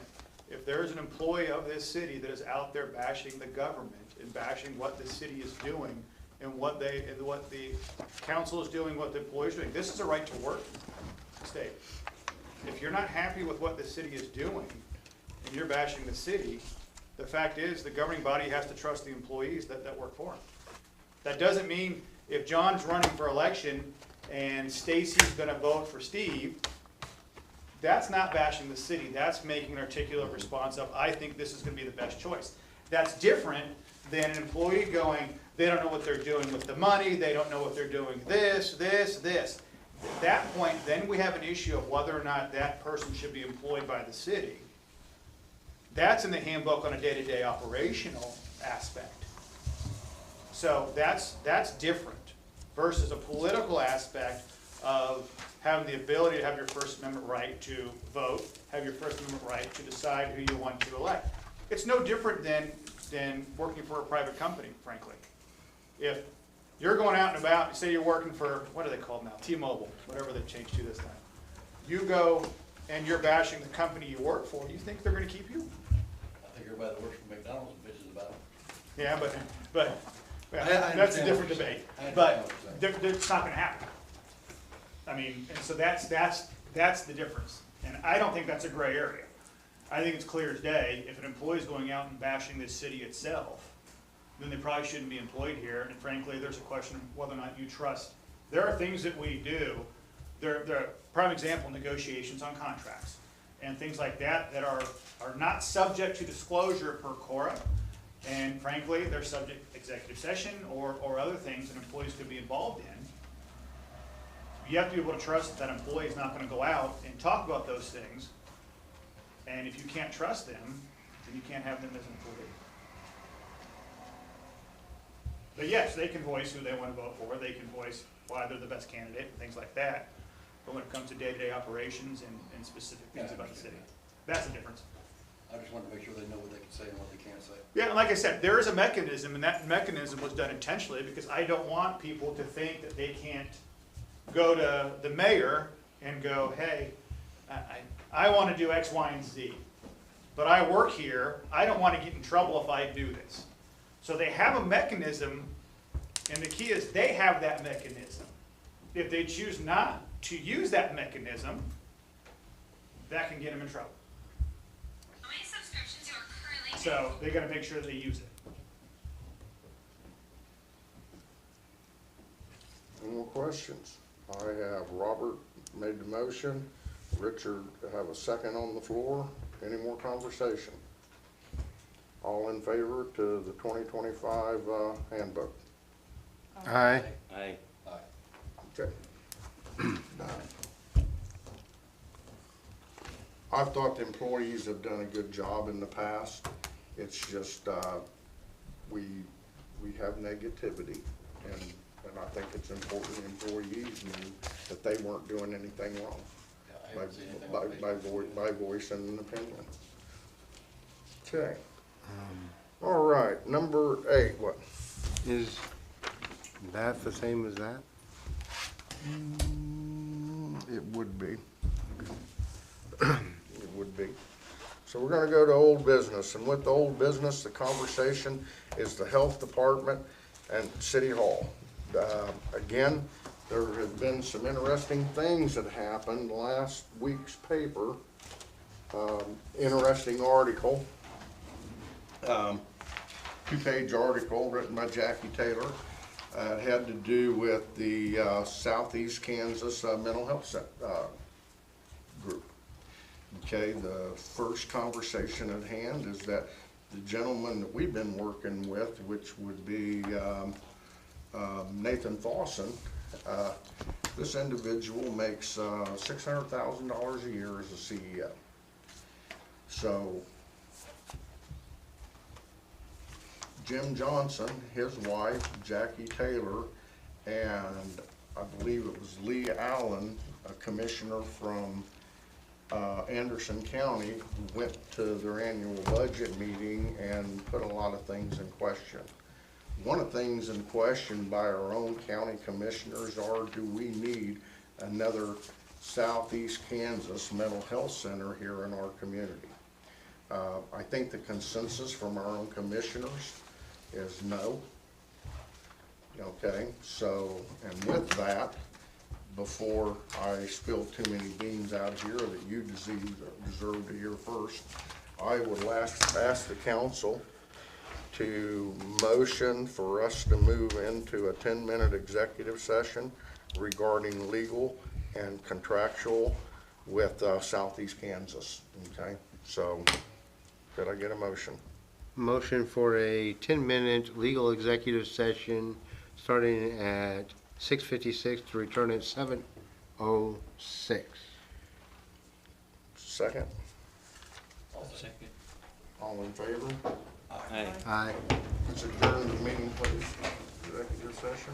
If there is an employee of this city that is out there bashing the government and bashing what the city is doing and what the council is doing, what the employees are doing, this is a right to work state. If you're not happy with what the city is doing and you're bashing the city, the fact is the governing body has to trust the employees that work for them. That doesn't mean if John's running for election and Stacy's gonna vote for Steve, that's not bashing the city, that's making an articulate response of, I think this is gonna be the best choice. That's different than an employee going, they don't know what they're doing with the money, they don't know what they're doing, this. At that point, then we have an issue of whether or not that person should be employed by the city. That's in the handbook on a day-to-day operational aspect. So that's different versus a political aspect of having the ability to have your First Amendment right to vote, have your First Amendment right to decide who you want to elect. It's no different than working for a private company, frankly. If you're going out and about, say you're working for, what are they called now? T-Mobile, whatever they've changed to this time. You go and you're bashing the company you work for, you think they're gonna keep you? I think everybody that works for McDonald's bitches about it. Yeah, but I that's a understand different what you're debate. saying. I But understand what you're it's not gonna happen. I mean, and so that's the difference. And I don't think that's a gray area. I think it's clear as day, if an employee's going out and bashing this city itself, then they probably shouldn't be employed here. And frankly, there's a question of whether or not you trust. There are things that we do, they're prime example, negotiations on contracts and things like that that are not subject to disclosure per Cora. And frankly, they're subject to executive session or other things that employees could be involved in. You have to be able to trust that employee is not gonna go out and talk about those things. And if you can't trust them, then you can't have them as an employee. But yes, they can voice who they want to vote for, they can voice why they're the best candidate, and things like that. But when it comes to day-to-day operations and specific things Yeah, I about the city, understand that's the difference. I just wanted to make sure they know what they can say and what they can't say. Yeah, and like I said, there is a mechanism, and that mechanism was done intentionally, because I don't want people to think that they can't go to the mayor and go, hey, I want to do X, Y, and Z, but I work here, I don't want to get in trouble if I do this. So they have a mechanism, and the key is they have that mechanism. If they choose not to use that mechanism, that can get them in trouble. How many subscriptions you are currently So they got to make sure they use it. any more questions? I have Robert made the motion, Richard have a second on the floor. Any more conversation? All in favor to the 2025 handbook? Aye. Aye. Okay. I've thought the employees have done a good job in the past. It's just, we have negativity, and I think it's important employees knew that they weren't doing anything wrong Yeah, I haven't seen anything on Facebook. by voicing an opinion. Okay. All right, number 8, what? Is that the same as that? It would be. It would be. So we're gonna go to old business, and with the old business, the conversation is the health department and city hall. Again, there have been some interesting things that happened last week's paper. Interesting article. 2-page article written by Jackie Taylor. It had to do with the Southeast Kansas Mental Health Group. Okay, the first conversation at hand is that the gentleman that we've been working with, which would be Nathan Fawson, this individual makes $600,000 a year as a CEO. So Jim Johnson, his wife, Jackie Taylor, and I believe it was Lee Allen, a commissioner from Anderson County, who went to their annual budget meeting and put a lot of things in question. One of the things in question by our own county commissioners are, do we need another Southeast Kansas mental health center here in our community? I think the consensus from our own commissioners is no. Okay, so, and with that, before I spill too many beans out here that you deserve to hear first, I would ask the council to motion for us to move into a 10-minute executive session regarding legal and contractual with Southeast Kansas. Okay, so could I get a motion? Motion for a 10-minute legal executive session starting at 6:56 to return at 7:06. Second? Second. All in favor? Aye. Aye. Let's adjourn the meeting, please. Executive session.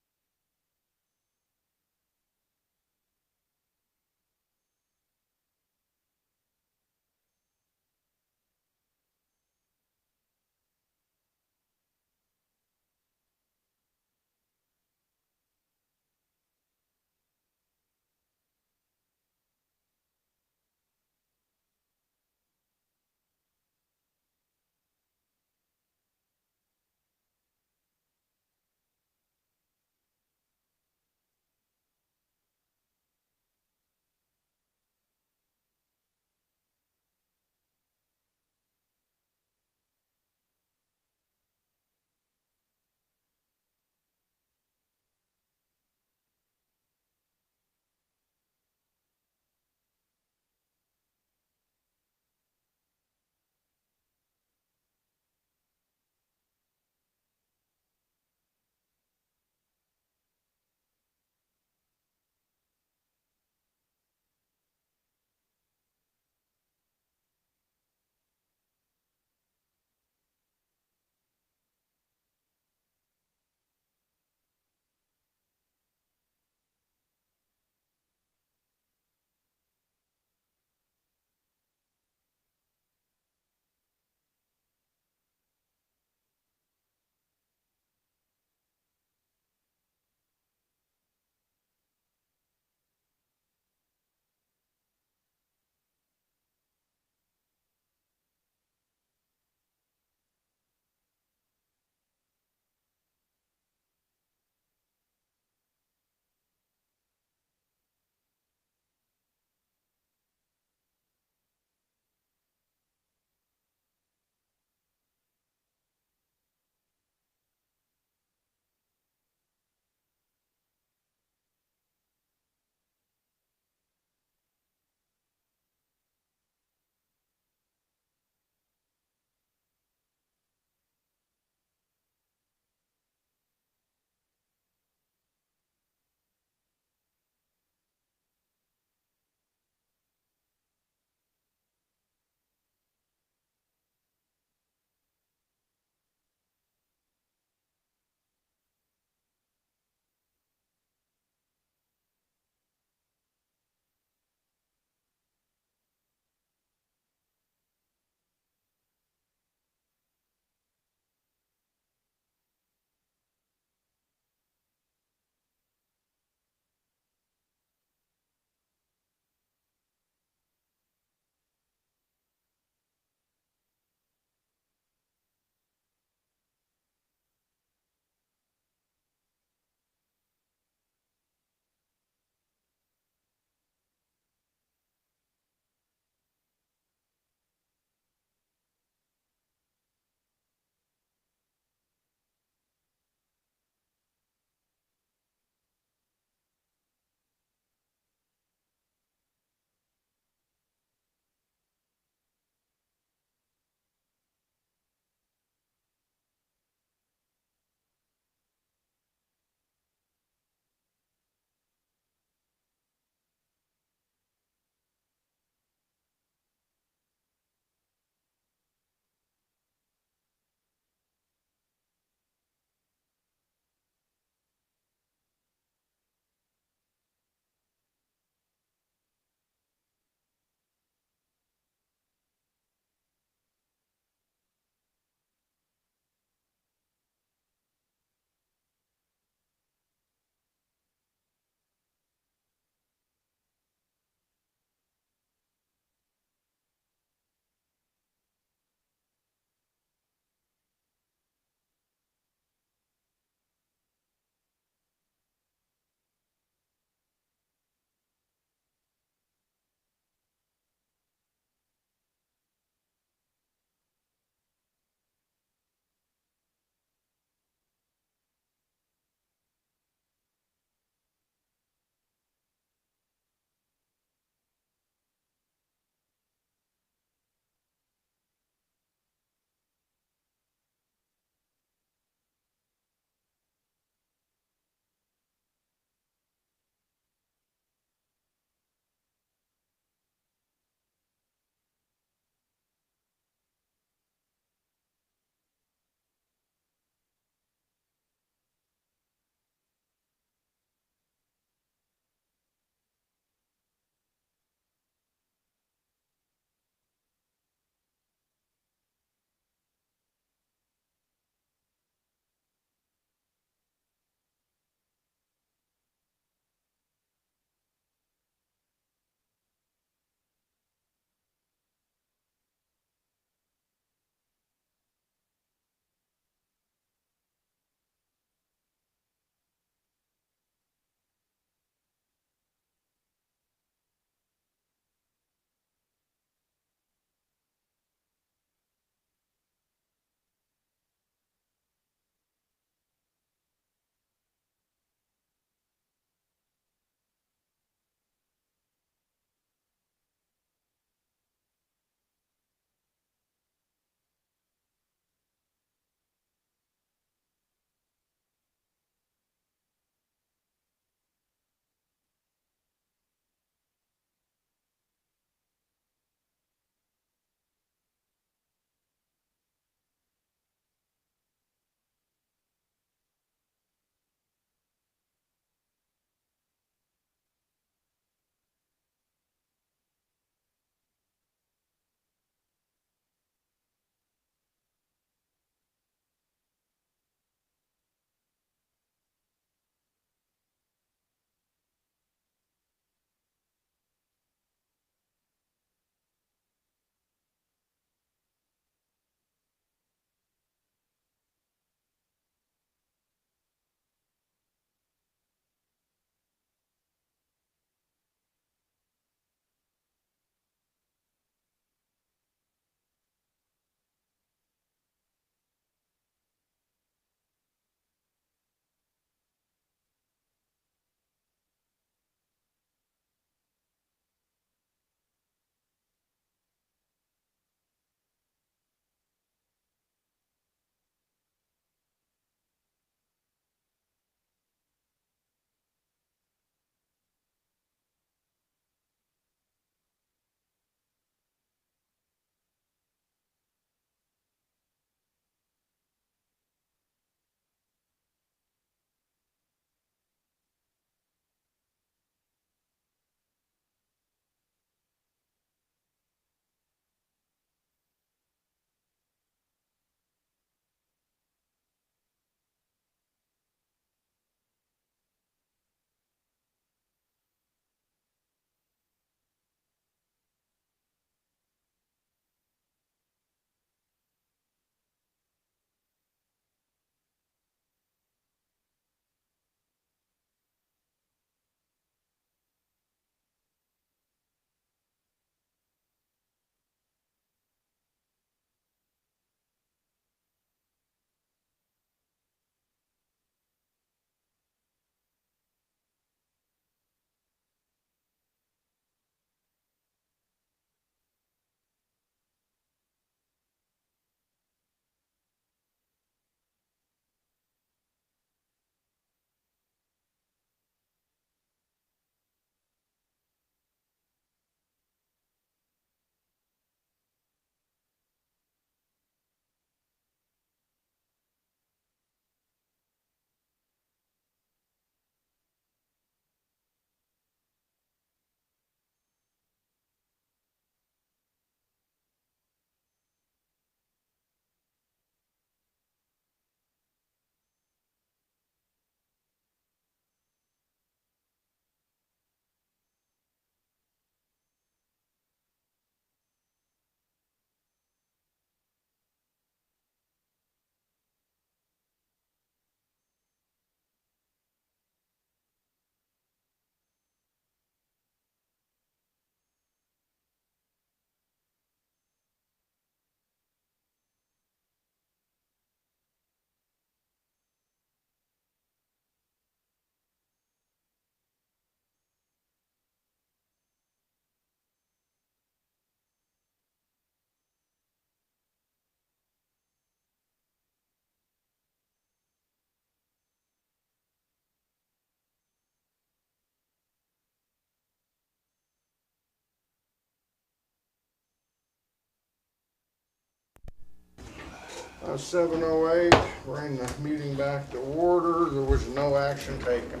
7:08, bring the meeting back to order. There was no action taken.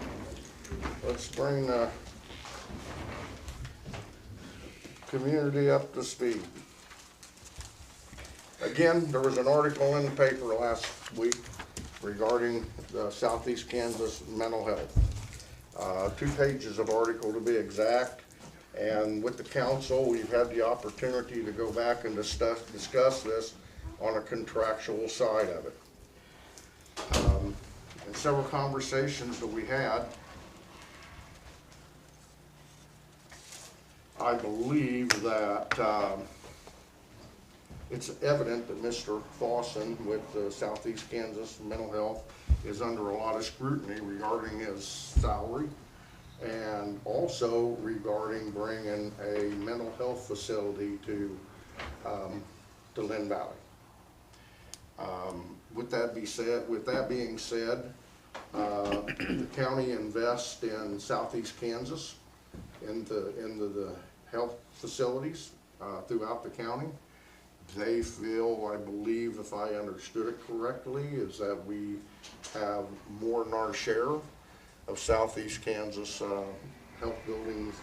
Let's bring the community up to speed. Again, there was an article in the paper last week regarding the Southeast Kansas mental health. 2 pages of article to be exact. And with the council, we've had the opportunity to go back and discuss this on a contractual side of it. In several conversations that we had, I believe that it's evident that Mr. Fawson with Southeast Kansas Mental Health is under a lot of scrutiny regarding his salary and also regarding bringing a mental health facility to Linn Valley. With that being said, the county invests in Southeast Kansas into the health facilities throughout the county. They feel, I believe, if I understood it correctly, is that we have more than our share of Southeast Kansas health buildings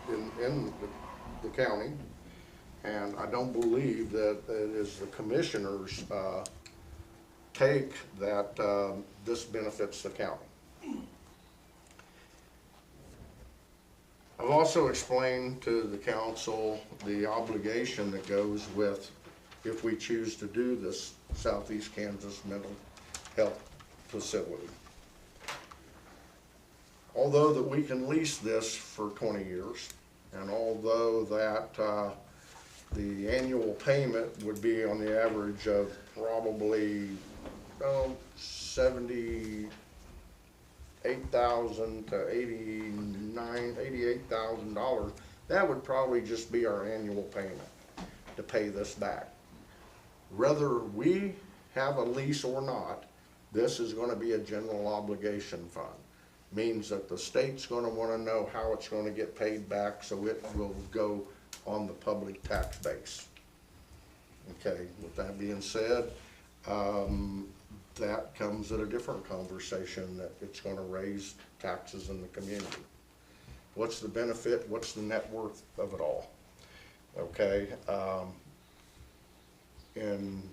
in the county. And I don't believe that it is the commissioners' take that this benefits the county. I've also explained to the council the obligation that goes with if we choose to do this Southeast Kansas mental health facility. Although that we can lease this for 20 years, and although that the annual payment would be on the average of probably $78,000 to $88,000, that would probably just be our annual payment to pay this back. Whether we have a lease or not, this is going to be a general obligation fund. Means that the state's going to want to know how it's going to get paid back, so it will go on the public tax base. Okay, with that being said, that comes at a different conversation, that it's going to raise taxes in the community. What's the benefit? What's the net worth of it all? Okay, and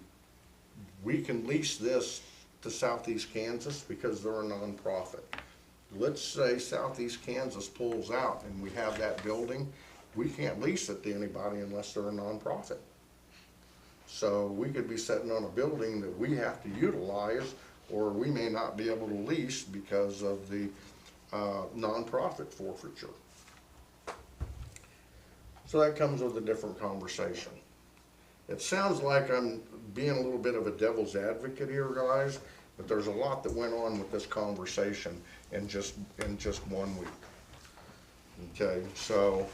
we can lease this to Southeast Kansas because they're a nonprofit. Let's say Southeast Kansas pulls out and we have that building, we can't lease it to anybody unless they're a nonprofit. So we could be sitting on a building that we have to utilize, or we may not be able to lease because of the nonprofit forfeiture. So that comes with a different conversation. It sounds like I'm being a little bit of a devil's advocate here, guys, but there's a lot that went on with this conversation in just 1 week. Okay, so,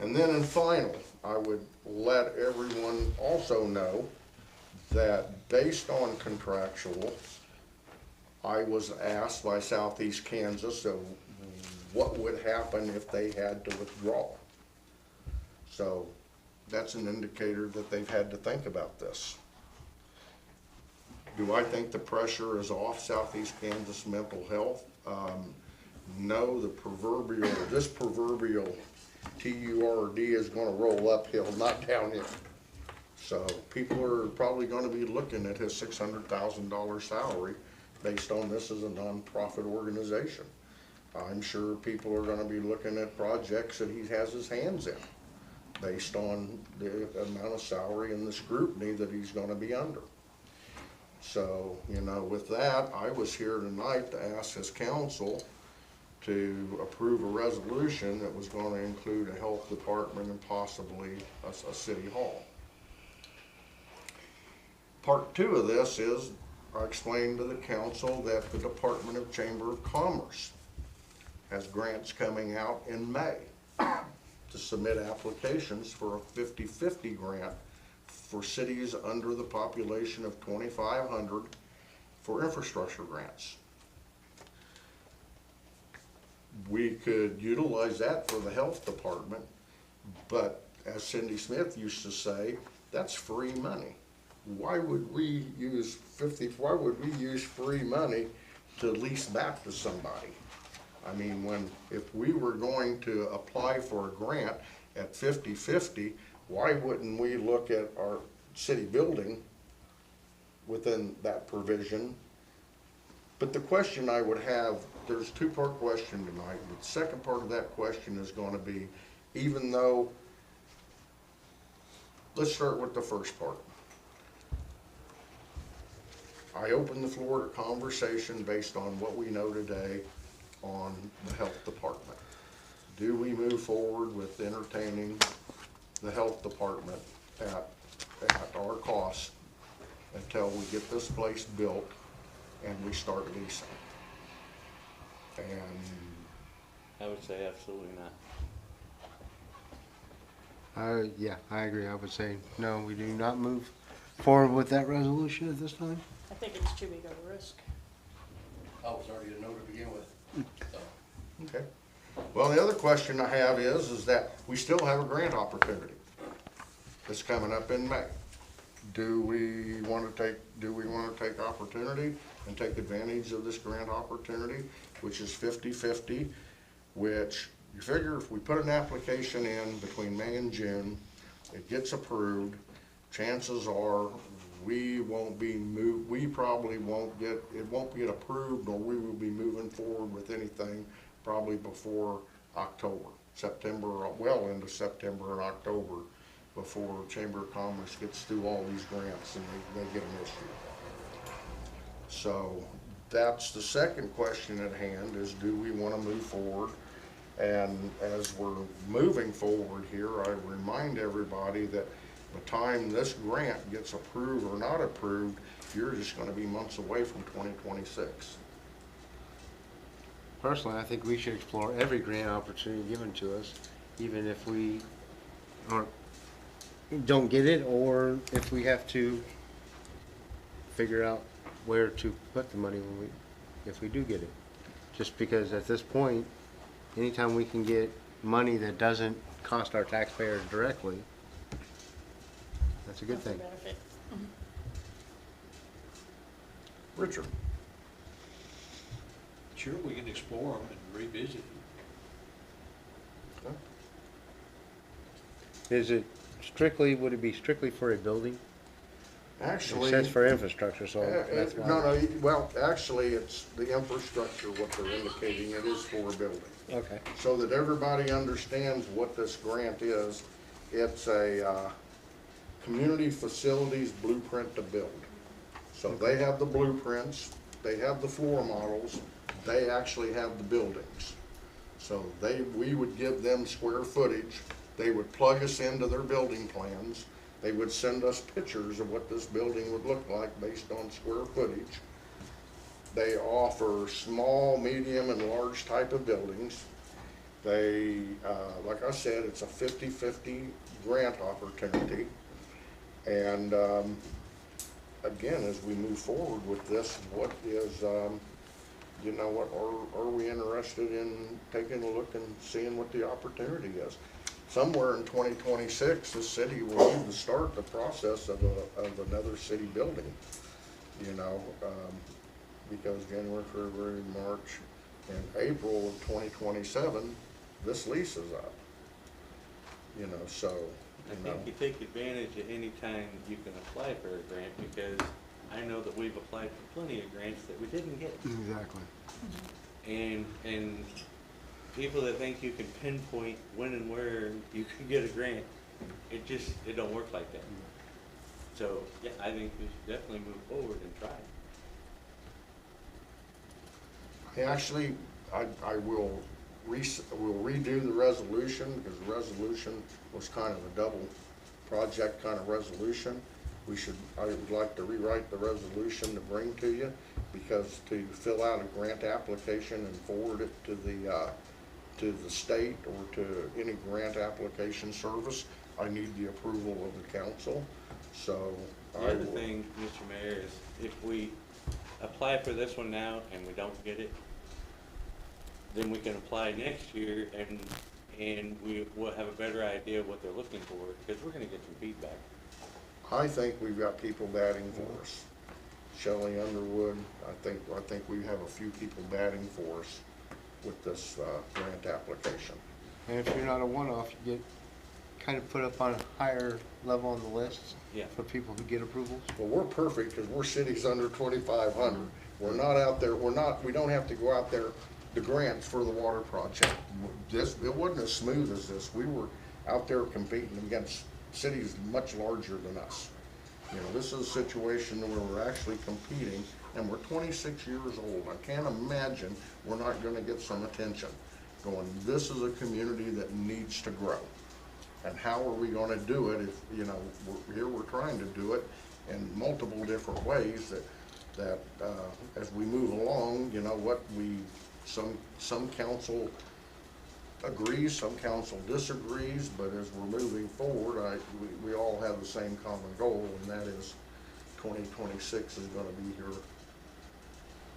and then in final, I would let everyone also know that based on contractual, I was asked by Southeast Kansas of what would happen if they had to withdraw. So that's an indicator that they've had to think about this. Do I think the pressure is off Southeast Kansas mental health? No, this proverbial TURD is going to roll uphill, not downhill. So people are probably going to be looking at his $600,000 salary based on this as a nonprofit organization. I'm sure people are going to be looking at projects that he has his hands in based on the amount of salary and the scrutiny that he's going to be under. So, you know, with that, I was here tonight to ask his council to approve a resolution that was going to include a health department and possibly a city hall. Part 2 of this is, I explained to the council that the Department of Chamber of Commerce has grants coming out in May to submit applications for a 50-50 grant for cities under the population of 2,500 for infrastructure grants. We could utilize that for the health department, but as Cindy Smith used to say, that's free money. why would we use free money to lease that to somebody? I mean, if we were going to apply for a grant at 50/50, why wouldn't we look at our city building within that provision? But the question I would have, there's a two-part question tonight. The second part of that question is gonna be, even though, let's start with the first part. I open the floor to conversation based on what we know today on the health department. Do we move forward with entertaining the health department at our cost until we get this place built and we start leasing? And I would say absolutely not. Yeah, I agree. I would say, no, we do not move forward with that resolution at this time. I think it's too big of a risk. I was already a no to begin with, so. okay. Well, the other question I have is that we still have a grant opportunity that's coming up in May. Do we want to take opportunity and take advantage of this grant opportunity, which is 50/50, which you figure if we put an application in between May and June, it gets approved, chances are we probably won't get, it won't get approved, or we will be moving forward with anything probably before October, well into September and October, before Chamber of Commerce gets through all these grants and they get them issued. So that's the second question at hand, is do we want to move forward? And as we're moving forward here, I remind everybody that the time this grant gets approved or not approved, you're just going to be months away from 2026. Personally, I think we should explore every grant opportunity given to us, even if we don't get it, or if we have to figure out where to put the money if we do get it. Just because at this point, anytime we can get money that doesn't cost our taxpayers directly, that's a good That's a thing. benefit. Richard? Sure, we can explore them and revisit them. Would it be strictly for a building? Actually, It says for infrastructure, so that's why. no, well, actually, it's the infrastructure, what they're indicating, it is for a building. Okay. So that everybody understands what this grant is, it's a community facilities blueprint to build. So they have the blueprints, they have the floor models, they actually have the buildings. So we would give them square footage, they would plug us into their building plans, they would send us pictures of what this building would look like based on square footage. They offer small, medium, and large type of buildings. They, like I said, it's a 50/50 grant opportunity. And again, as we move forward with this, what is, are we interested in taking a look and seeing what the opportunity is? Somewhere in 2026, the city will need to start the process of another city building, because January, February, March, and April of 2027, this lease is up, so, I think you take advantage of any time you can apply for a grant, because I know that we've applied for plenty of grants that we didn't get. Exactly. And people that think you can pinpoint when and where you can get a grant, it don't work like that. So, yeah, I think we should definitely move forward and try. Actually, we'll redo the resolution, because the resolution was kind of a double project kind of resolution. I would like to rewrite the resolution to bring to you, because to fill out a grant application and forward it to the state or to any grant application service, I need the approval of the council. So The other thing, Mr. Mayor, is if we apply for this one now and we don't get it, then we can apply next year and we will have a better idea of what they're looking for, because we're gonna get some feedback. I think we've got people batting for us. Shelley Underwood, I think we have a few people batting for us with this grant application. And if you're not a one-off, you get kind of put up on a higher level on the list Yeah. for people who get approvals. Well, we're perfect because we're cities under 2,500. We're not out there, we don't have to go out there, the grants for the water project. It wasn't as smooth as this. We were out there competing against cities much larger than us. You know, this is a situation where we're actually competing, and we're 26 years old. I can't imagine we're not gonna get some attention. Going, this is a community that needs to grow. And how are we gonna do it if, you know, we're trying to do it in multiple different ways that as we move along, you know, some council agrees, some council disagrees, but as we're moving forward, we all have the same common goal, and that is 2026 is gonna be here.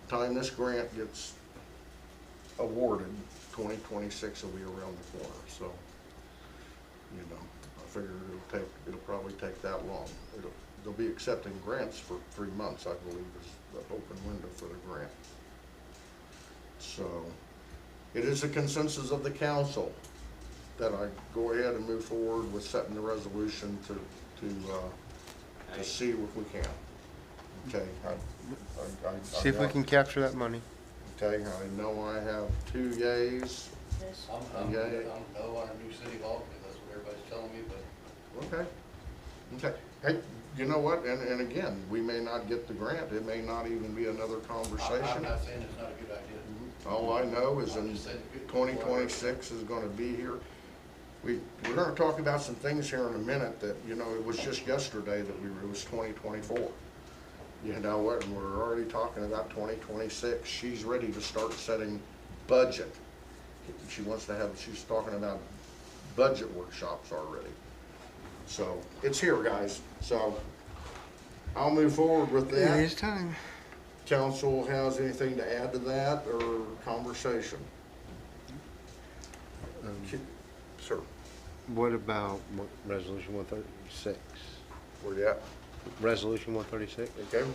Time this grant gets awarded, 2026 will be around the corner, so, you know, I figure it'll probably take that long. They'll be accepting grants for 3 months, I believe, is the open window for the grant. So, it is a consensus of the council that I go ahead and move forward with setting the resolution to see if we can. Okay, See if we can capture that money. Okay, I know I have 2 yays. Yes. I'm Yeah. no on New City Hall, because that's what everybody's telling me, but Okay, okay. Hey, you know what, and again, we may not get the grant, it may not even be another I'm conversation. not saying it's not a good idea. All I know is I'm in just saying it could- 2026 is gonna be here. We're gonna talk about some things here in a minute that, you know, it was just yesterday that it was 2024. You know what, and we're already talking about 2026. She's ready to start setting budget. She's talking about budget workshops already. So, it's here, guys. So, I'll move forward with that. It is time. Council has anything to add to that or conversation? Sir, What about resolution 136? where you at? Resolution 136? Okay.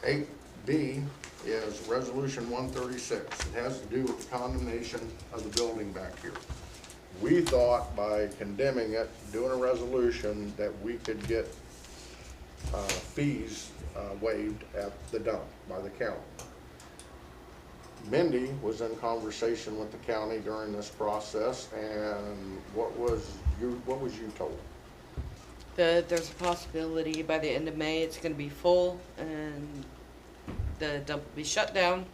8B is Resolution 136. It has to do with the condemnation of the building back here. We thought by condemning it, doing a resolution, that we could get fees waived at the dump by the county. Mindy was in conversation with the county during this process, and what was you told? There's a possibility by the end of May it's gonna be full and the dump will be shut down.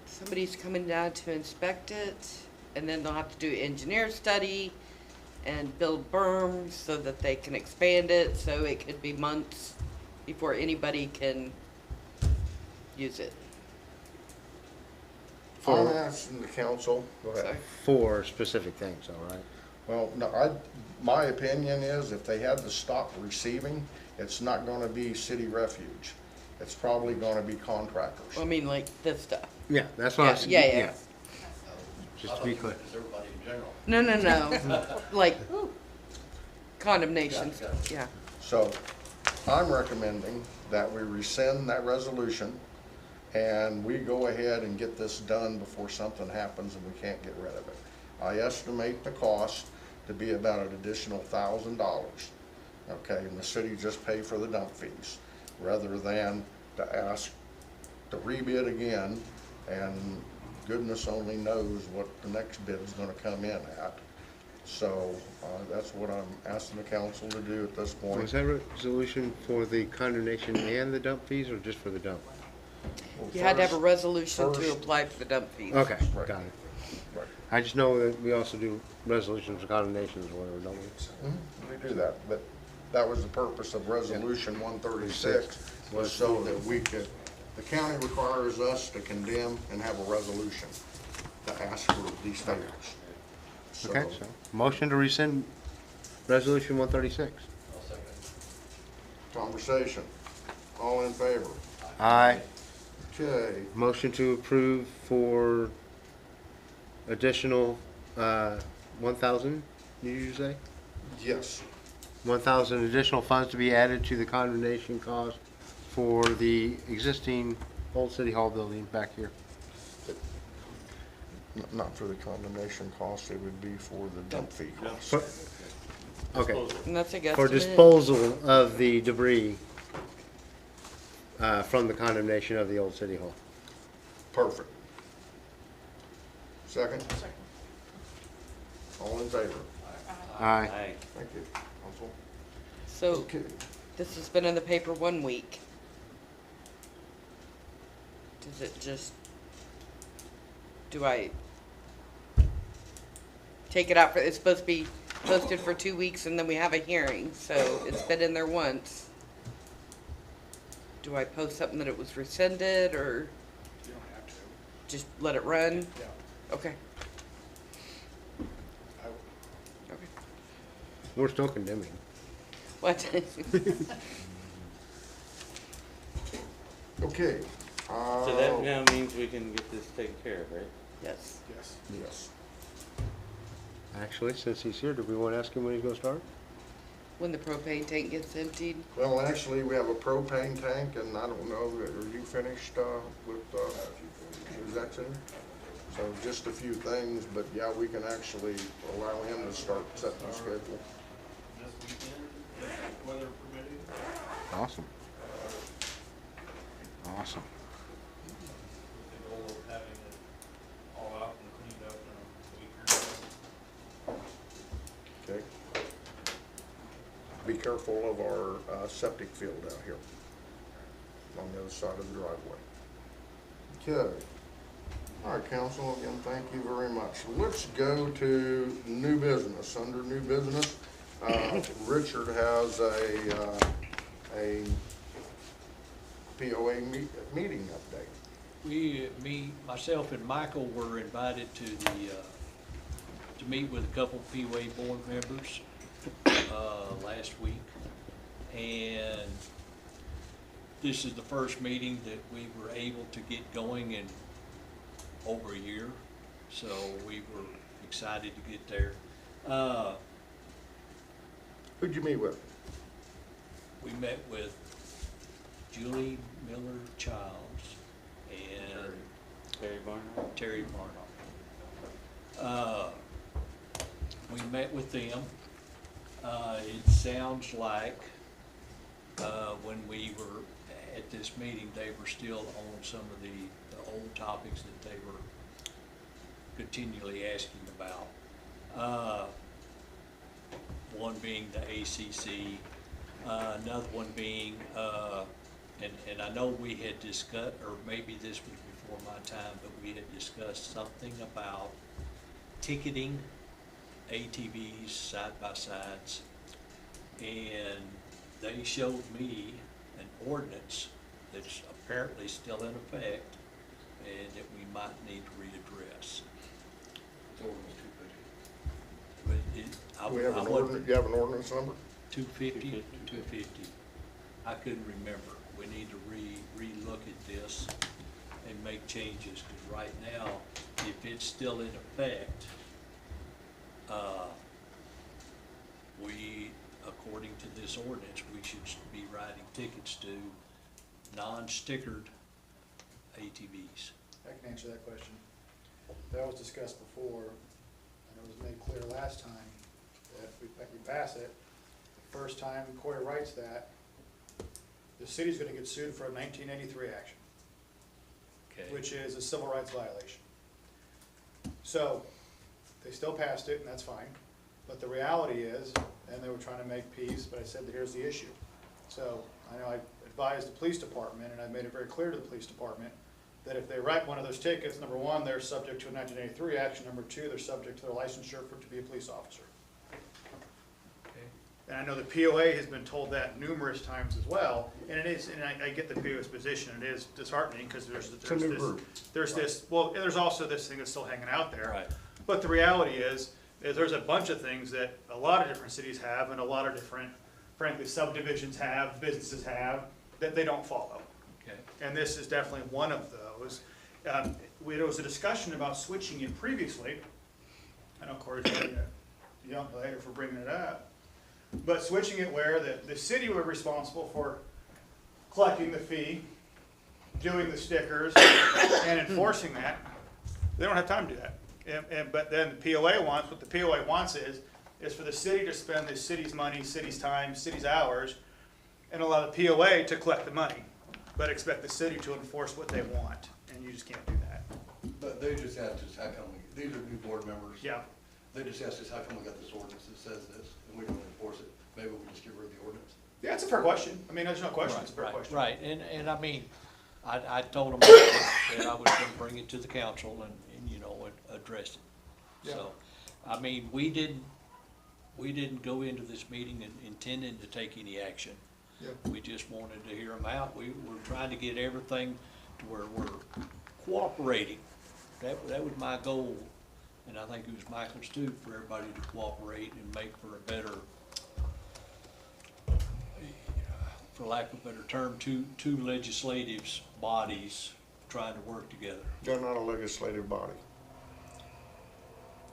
Somebody's coming down to inspect it, and then they'll have to do engineer study and build berms so that they can expand it, so it could be months before anybody can use it. I'm asking the council, go ahead. Sorry. For specific things, all right? Well, no, my opinion is if they had to stop receiving, it's not gonna be city refuge. It's probably gonna be contractors. I mean, like this stuff. Yeah, that's what I was. Yeah. Just to be clear. It's everybody in general. No. Like condemnations, Gotcha. yeah. So, I'm recommending that we rescind that resolution and we go ahead and get this done before something happens and we can't get rid of it. I estimate the cost to be about an additional $1,000. Okay, and the city just pay for the dump fees, rather than to ask to rebid again, and goodness only knows what the next bid is gonna come in at. So, that's what I'm asking the council to do at this point. Was that resolution for the condemnation and the dump fees, or just for the dump? You had to have a resolution to first- apply for the dump fees. Okay, Right. got it. Right. I just know that we also do resolutions for condemnations or whatever, don't we? We do that, but that was the purpose of Resolution 136, was so that we could, the county requires us to condemn and have a resolution to ask for these favors. Okay, so, motion to rescind resolution 136. I'll second. Conversation, all in favor? Aye. Okay, Motion to approve for additional, 1,000 did you say? Yes, 1,000 additional funds to be added to the condemnation cost for the existing old City Hall building back here. not for the condemnation cost, it would be for the dump fee cost. For- Okay, And that's a guesstimate. for disposal of the debris from the condemnation of the old City Hall. Perfect. Second? All in favor? Aye. Aye. Thank you, council. So, Okay. this has been in the paper 1 week. Does it just, do I take it out for, it's supposed to be posted for 2 weeks and then we have a hearing, so it's been in there once. Do I post something that it was rescinded, or You don't have to. just let it run? Yeah. Okay, I would. okay. We're still condemning. What? Okay. So that now means we can get this taken care of, right? Yes. Yes. Yes. Actually, since he's here, do we want to ask him when he's going to start? When the propane tank gets emptied? Well, actually, we have a propane tank, and I don't know, are you finished with section? So just a few things, but yeah, we can actually allow him to start setting the schedule. This weekend, weather permitting. Awesome. Awesome. With the goal of having it all out and cleaned up in a week or so. Okay. Be careful of our septic field out here on the other side of the driveway. Okay. All right, council, again, thank you very much. Let's go to new business. Under new business, Richard has a POA meeting update. Myself and Michael were invited to to meet with a couple of PWA board members, last week. And this is the first meeting that we were able to get going in over a year, so we were excited to get there. Who'd you meet with? We met with Julie Miller-Childs and Barry Barnhart? Terry Barnhart. We met with them. It sounds like, when we were at this meeting, they were still on some of the old topics that they were continually asking about. One being the ACC, another one being, and I know we had discussed, or maybe this was before my time, but we had discussed something about ticketing ATVs, side-by-sides, and they showed me an ordinance that's apparently still in effect and that we might need to readdress. But We have an ordinance, you have an ordinance number? 250, 250. I couldn't remember. We need to re-look at this and make changes, because right now, if it's still in effect, we, according to this ordinance, we should be writing tickets to non-stickered ATVs. I can answer that question. That was discussed before, and it was made clear last time that if we pass it, the first time Corey writes that, the city's gonna get sued for a 1983 action, Okay. which is a civil rights violation. So, they still passed it, and that's fine, but the reality is, and they were trying to make peace, but I said that here's the issue. So, I know I advised the police department, and I made it very clear to the police department, that if they write one of those tickets, number one, they're subject to a 1983 action, number two, they're subject to their licensure to be a police officer. Okay. And I know the POA has been told that numerous times as well, and it is, and I get the POA's position, it is disheartening, because there's a new group. this, well, there's also this thing that's still hanging out there. Right. But the reality is there's a bunch of things that a lot of different cities have, and a lot of different, frankly, subdivisions have, businesses have, that they don't follow. Okay. And this is definitely one of those. There was a discussion about switching it previously. I know Corey's, later for bringing it up. But switching it where the city were responsible for collecting the fee, doing the stickers, and enforcing that, they don't have time to do that. But then the POA wants, what the POA wants is for the city to spend the city's money, city's time, city's hours, and allow the POA to collect the money, but expect the city to enforce what they want, and you just can't do that. But they just asked us, how come we, these are new board members. Yeah. They just asked us, how come we got this ordinance that says this, and we don't enforce it? Maybe we just get rid of the ordinance. Yeah, it's a fair question. I mean, there's no question, it's a fair Right, question. right, and I mean, I told them that I was gonna bring it to the council and address it. Yeah. So, I mean, we didn't go into this meeting intending to take any action. Yeah. We just wanted to hear them out. We were trying to get everything to where we're cooperating. That was my goal, and I think it was Michael's too, for everybody to cooperate and make for a better, for lack of a better term, two legislative bodies trying to work together. They're not a legislative body.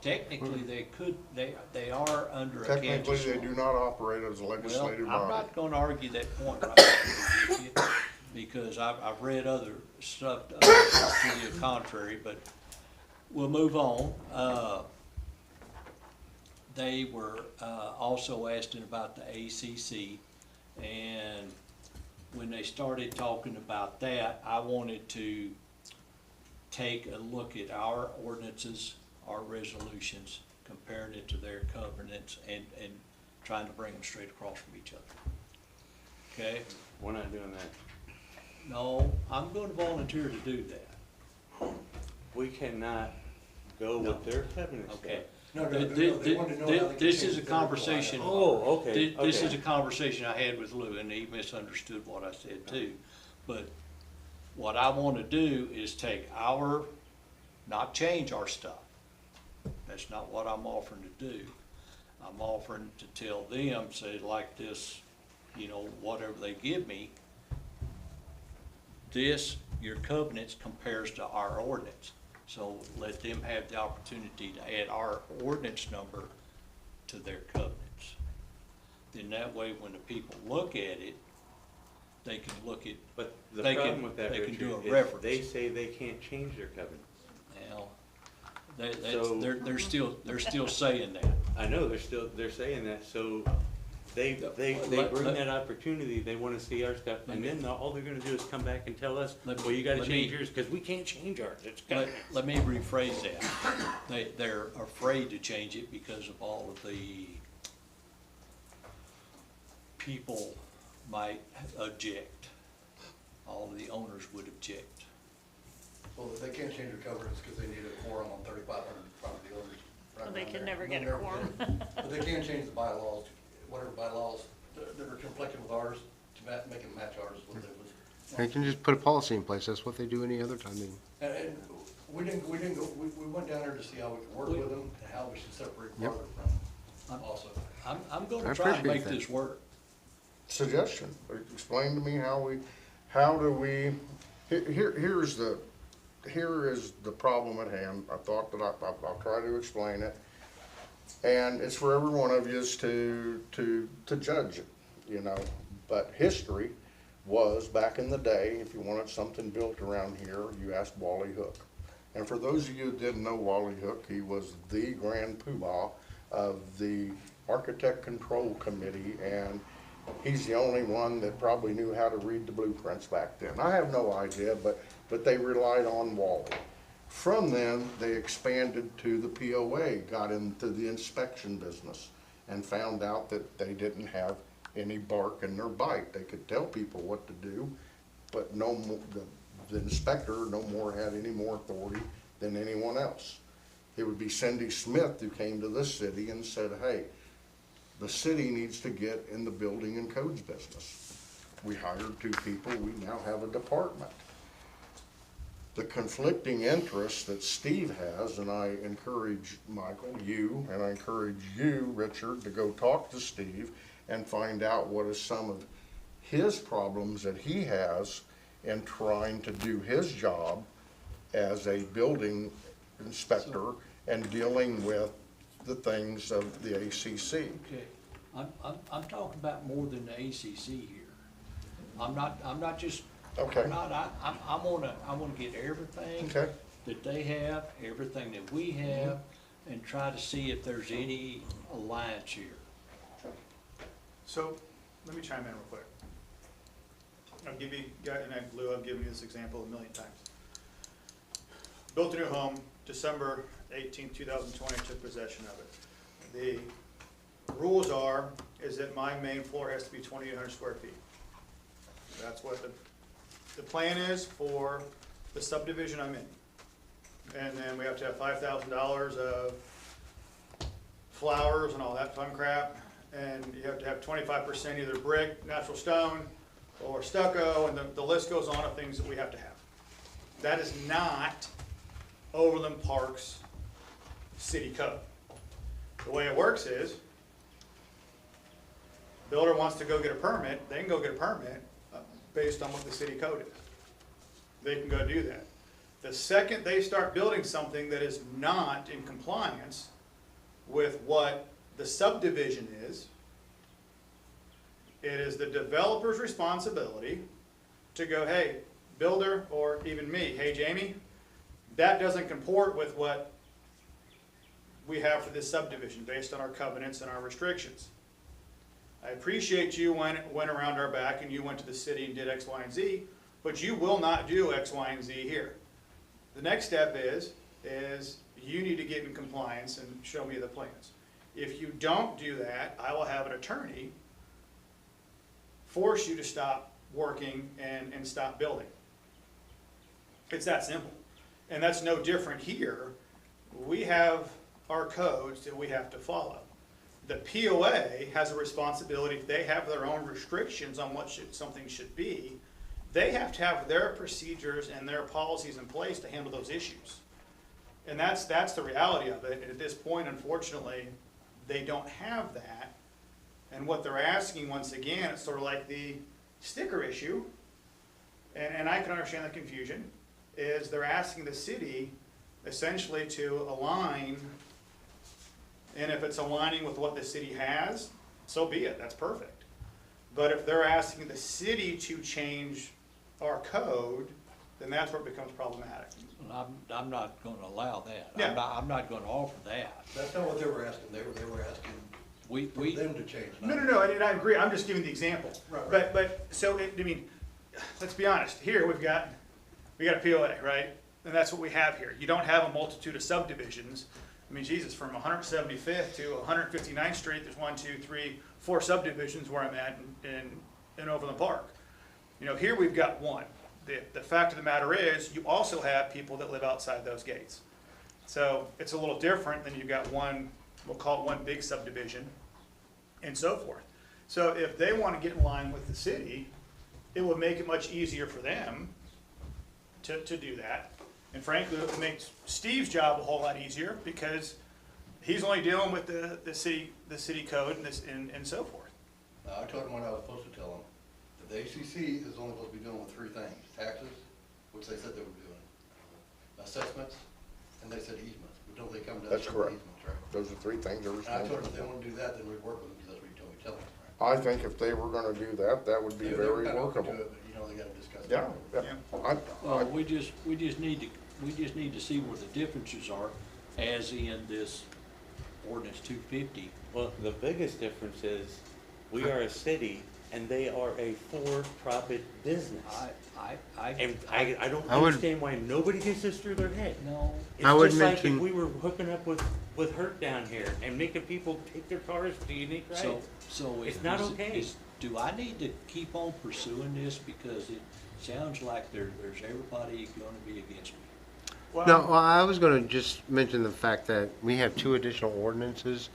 Technically, they are under a Kansas law. Technically, they do not operate as a legislative Well, I'm body. not gonna argue that point right now with you, because I've read other stuff to the contrary, but we'll move on. They were also asking about the ACC, and when they started talking about that, I wanted to take a look at our ordinances, our resolutions, comparing it to their covenants, and trying to bring them straight across from each other. Okay? We're not doing that. No, I'm going to volunteer to do that. We cannot go with their covenants. Okay? No, they wanted to know how they can This is change a their conversation. Oh, okay, This is okay. a conversation I had with Lou, and he misunderstood what I said too. But what I want to do is take not change our stuff. That's not what I'm offering to do. I'm offering to tell them, say like this, whatever they give me, your covenants compares to our ordinance. So let them have the opportunity to add our ordinance number to their covenants. Then that way, when the people look at it, they can look at, But the They problem can- with that, they can do Richard, a is reference. they say they can't change their covenants. So- they're still saying that. I know, they're saying that, so they bring that opportunity, they wanna see our stuff, and then all they're gonna do is come back and tell us, well, you gotta let me- change yours, cause we can't change ours, it's Let, covenants. let me rephrase that. They're afraid to change it because of all of the people might object. All of the owners would object. Well, they can't change their covenants because they need a quorum on 3,500 property owners. right Well, they around can there. never They'll get a quorum. But they can change the bylaws, whatever bylaws that are conflicting with ours, to make it match ours, what they was. They can just put a policy in place. That's what they do any other time. And we didn't go, we went down there to see how we could work with them and how we should separate Yep. farther from them also. I'm I gonna try and appreciate make that. this work. Suggestion, explain to me how do we, here is the problem at hand. I thought that I'll try to explain it. And it's for every one of yous to judge it, But history was, back in the day, if you wanted something built around here, you asked Wally Hook. And for those of you who didn't know Wally Hook, he was the grand poobah of the Architect Control Committee, and he's the only one that probably knew how to read the blueprints back then. I have no idea, but they relied on Wally. From then, they expanded to the POA, got into the inspection business, and found out that they didn't have any bark in their bite. They could tell people what to do, but no more, the inspector no more had any more authority than anyone else. It would be Cindy Smith who came to this city and said, hey, the city needs to get in the building and codes business. We hired 2 people, we now have a department. The conflicting interests that Steve has, and I encourage Michael, you, and I encourage you, Richard, to go talk to Steve and find out what is some of his problems that he has in trying to do his job as a building inspector and dealing with the things of the ACC. Okay, I'm talking about more than the ACC here. I'm not just, Okay. I wanna get everything Okay. that they have, everything that we have, and try to see if there's any alliance here. So, let me chime in real quick. I'll give you, Lou, I've given you this example a million times. Built a new home, December 18th, 2020, took possession of it. The rules is that my main floor has to be 2,800 square feet. That's what the plan is for the subdivision I'm in. And then we have to have $5,000 of flowers and all that fun crap. And you have to have 25% either brick, natural stone, or stucco, and the list goes on of things that we have to have. That is not Overland Park's city code. The way it works is, builder wants to go get a permit, they can go get a permit based on what the city code is. They can go do that. The second they start building something that is not in compliance with what the subdivision is, it is the developer's responsibility to go, hey, builder, or even me, hey, Jamie, that doesn't comport with what we have for this subdivision based on our covenants and our restrictions. I appreciate you went around our back and you went to the city and did X, Y, and Z, but you will not do X, Y, and Z here. The next step is you need to get in compliance and show me the plans. If you don't do that, I will have an attorney force you to stop working and stop building. It's that simple. And that's no different here. We have our codes that we have to follow. The POA has a responsibility, they have their own restrictions on what something should be. They have to have their procedures and their policies in place to handle those issues. And that's the reality of it. And at this point, unfortunately, they don't have that. And what they're asking, once again, it's sort of like the sticker issue, and I can understand the confusion, is they're asking the city essentially to align, and if it's aligning with what the city has, so be it, that's perfect. But if they're asking the city to change our code, then that's where it becomes problematic. I'm not gonna allow that. Yeah. I'm not gonna offer that. That's not what they were asking, they were asking We, for them to change. No, I agree, I'm just giving the example. Right. But, so, I mean, let's be honest, here we got a POA, right? And that's what we have here. You don't have a multitude of subdivisions. I mean, Jesus, from 175th to 159th Street, there's 1, 2, 3, 4 subdivisions where I'm at in Overland Park. You know, here we've got one. The fact of the matter is, you also have people that live outside those gates. So it's a little different than you've got one, we'll call it one big subdivision, and so forth. So if they want to get in line with the city, it would make it much easier for them to do that. And frankly, it makes Steve's job a whole lot easier because he's only dealing with the city code and so forth. I told them what I was supposed to tell them. That the ACC is only supposed to be dealing with 3 things. Taxes, which they said they were doing. Assessments, and they said easements. Until they come to us That's with correct. easements, right? Those are 3 things they're And I told them if they responsible want to do that, then we'd work with them, because that's what you told me to tell them. for. I think if they were gonna do that, that would be They were very kinda open to workable. it, but, you know, they gotta discuss it. Yeah, yeah. well, we just need to see where the differences are, as in this ordinance 250. Well, the biggest difference is, we are a city and they are a for-profit business. And I don't I would- understand why nobody gets this through their head. No, It's I would just like if mention- we were hooking up with Hurt down here and making people take their cars to unique rides. so It's not okay. Do I need to keep on pursuing this, because it sounds like there's everybody gonna be against me? No, well, I was gonna just mention the fact that we have 2 additional ordinances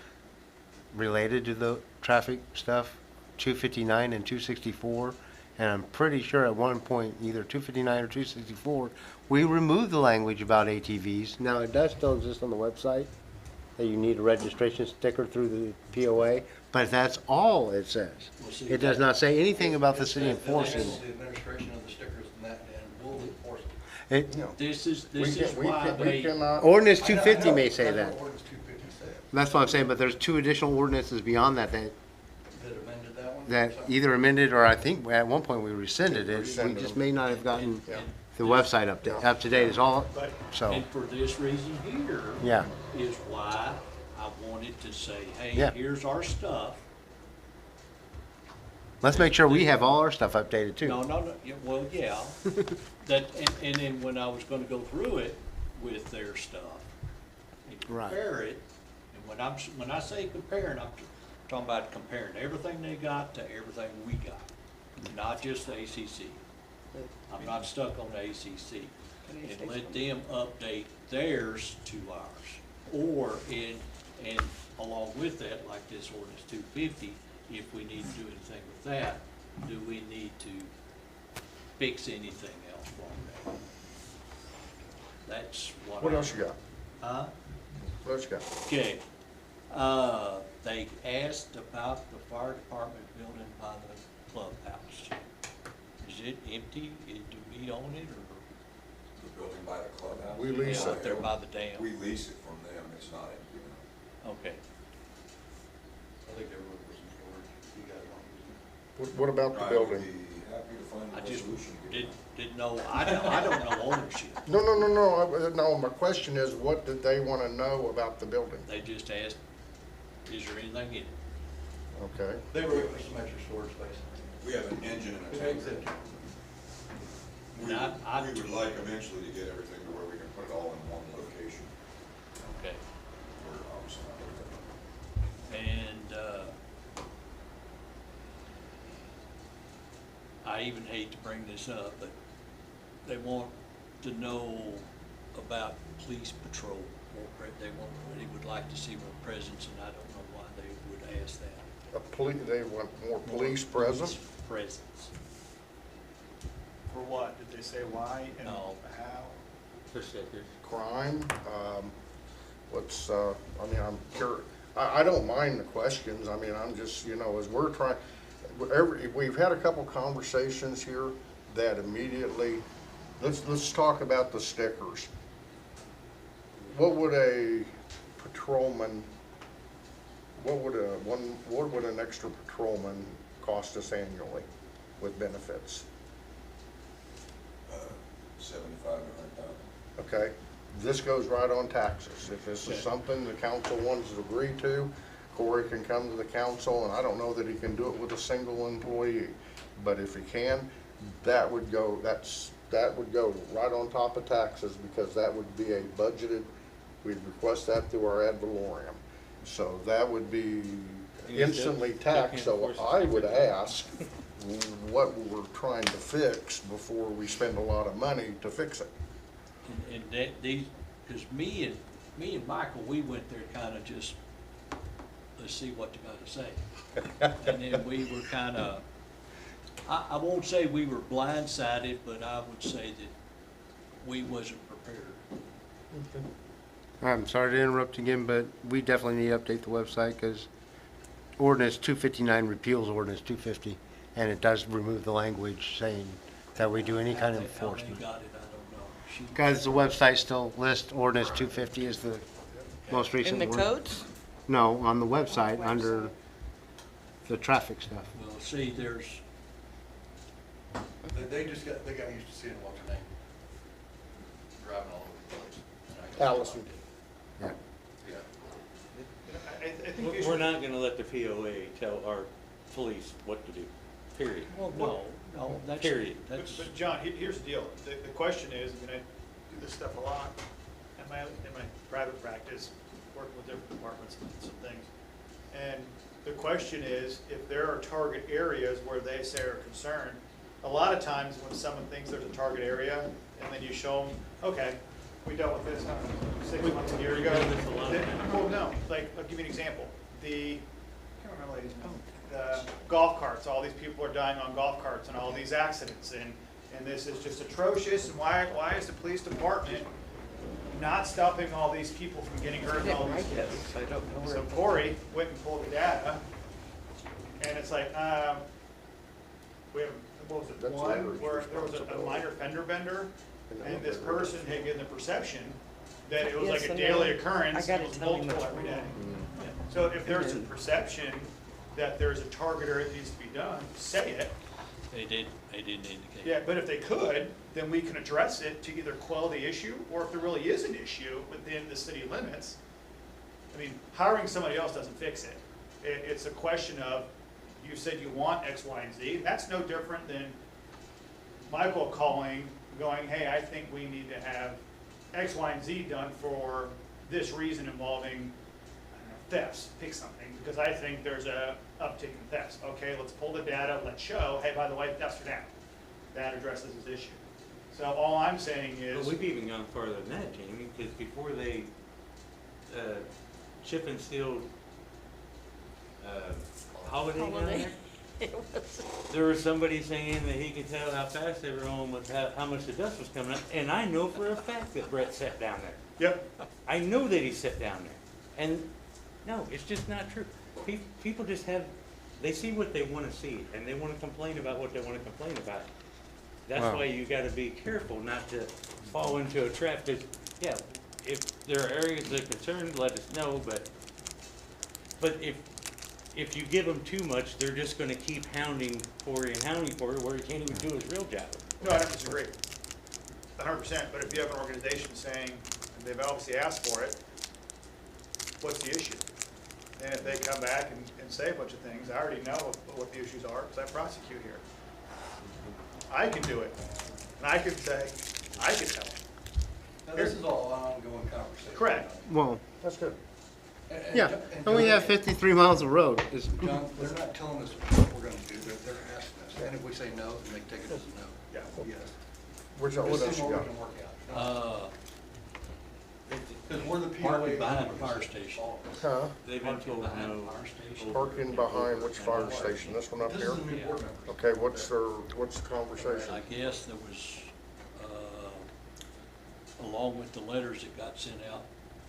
related to the traffic stuff, 259 and 264. And I'm pretty sure at one point, either 259 or 264, we removed the language about ATVs. Now, it does still exist on the website, that you need a registration sticker through the POA, but that's all it says. Well, see, It does not say anything about the city It says they'll enforcing handle it. the administration of the stickers and that, and we'll enforce it. It. This is We why cannot. Ordinance I know, 250 may say that's that. what ordinance 250 says. That's what I'm saying, but there's 2 additional ordinances beyond that That amended that one? that either amended, or I think at one point we rescinded it. We Rescinded just them. may not have gotten Yeah. the website up to date is all, But- so, And for this reason here. yeah. Is why I wanted to say, hey, Yeah. here's our stuff. Let's make sure we have all our stuff updated too. No, yeah, well, yeah. That, and then when I was gonna go through it with their stuff and Right. compare it, and when I say comparing, I'm talking about comparing everything they got to everything we got, not just the ACC. I'm not stuck on the ACC. And let them update theirs to ours. Or and along with that, like this ordinance 250, if we need to do anything with that, do we need to fix anything else wrong there? That's what. What else you got? Huh? What else you got? Okay. They asked about the fire department building by the clubhouse. Is it empty? Do we own it, or? The building by the clubhouse? We lease Yeah, it. out there by the dam. We lease it from them, it's not empty now. Okay. I think they were looking for some storage, you guys want to use it. What about the I would building? be happy to find I a just resolution. to get didn't know, I don't know ownership. No, my question is, what did they wanna know about the building? They just asked, is there anything in it? Okay, They were looking for some extra storage space. We have an engine and a tank. We would like eventually to get everything to where we can put it all in one location. Okay. We're obviously not there. And, I even hate to bring this up, but they want to know about police patrol. They would like to see more presence, and I don't know why they would ask that. they want more police presence? Presence. For what? Did they say why and No. how? Crime, I'm curious, I don't mind the questions, I mean, I'm just, as we're trying, we've had a couple conversations here that immediately, let's talk about the stickers. What would a patrolman, what would an extra patrolman cost us annually with benefits? 75 to 100,000. Okay, this goes right on taxes. If this is something the council wants to agree to, Corey can come to the council, and I don't know that he can do it with a single employee, but if he can, that would go right on top of taxes, because that would be a budgeted, we'd request that through our ad valorem. So that would be instantly taxed, so I would ask what we're trying to fix before we spend a lot of money to fix it. And that these, because me and Michael, we went there kind of just, let's see what they're gonna say. And then we were kind of, I won't say we were blindsided, but I would say that we wasn't prepared. I'm sorry to interrupt again, but we definitely need to update the website because ordinance 259 repeals ordinance 250, and it does remove the language saying that we do any kind of enforcement. How they got it, I don't know. Guys, the website still lists ordinance 250 as the most recent In the one. codes? No, on the website, under the traffic stuff. Well, see, there's, They got used to seeing what's her name driving all over the place. And I guess- Allison. Yeah. Yeah. I think you We're should, not gonna let the POA tell our police what to do, period. well, no, that's, Period. that's, but John, here's the deal. The question is, I do this stuff a lot in my private practice, working with different departments and some things. And the question is, if there are target areas where they say are concerned, a lot of times when someone thinks there's a target area, and then you show them, okay, we dealt with this 6 months, a year ago. this a lot of times. Well, no, like, I'll give you an example. I can't remember the lady's name. The golf carts, all these people are dying on golf carts and all these accidents, and this is just atrocious, and why is the police department not stopping all these people from getting hurt and all these kids? I don't know where. So Corey went and pulled the data, and it's like, we have, what was it, That's one, Larry's where there was a responsibility. minor fender bender, and this person had given the perception that it was Yes like a and daily no. occurrence, I it gotta was tell him multiple what's every day. wrong. So if there's a perception that there's a target area that needs to be done, say it. They didn't indicate. Yeah, but if they could, then we can address it to either quell the issue, or if there really is an issue within the city limits, I mean, hiring somebody else doesn't fix it. It's a question of, you said you want X, Y, and Z, and that's no different than Michael calling, going, hey, I think we need to have X, Y, and Z done for this reason involving, I don't know, thefts, pick something, because I think there's a uptick in thefts. Okay, let's pull the data, let's show, hey, by the way, thefts are down. That addresses this issue. So all I'm saying But is, we've even gone farther than that, Jamie, because before they, chip and sealed, holiday down Holiday. there, there was somebody saying that he could tell how fast they were going with how much the dust was coming up, and I know for a fact that Brett sat down there. yep, I know that he sat down there, and no, it's just not true. People just have, they see what they wanna see, and they wanna complain about what they wanna complain about. That's Wow. why you gotta be careful not to fall into a trap that, yeah, if there are areas of concern, let us know, but if you give them too much, they're just gonna keep hounding Corey where he can't even do his real job. no, I don't disagree, 100%, but if you have an organization saying, and they've obviously asked for it, what's the issue? And if they come back and say a bunch of things, I already know what the issues are, because I prosecute here. I can do it, and I can say, I can tell them. Now, this is all an ongoing conversation. Correct. Well, That's good. yeah, and we have 53 miles of road. It's- John, they're not telling us what we're gonna do, they're asking us, and if we say no, then they take it as a no. Yeah. Yes. What Just else see you what got? we can work out. Because we're the Parking POA. behind the fire station. Huh? They've been Parking told behind the no. fire station. Parking behind which fire station? This one up This here? is the new board members. Okay, what's the conversation? I guess there was, along with the letters that got sent out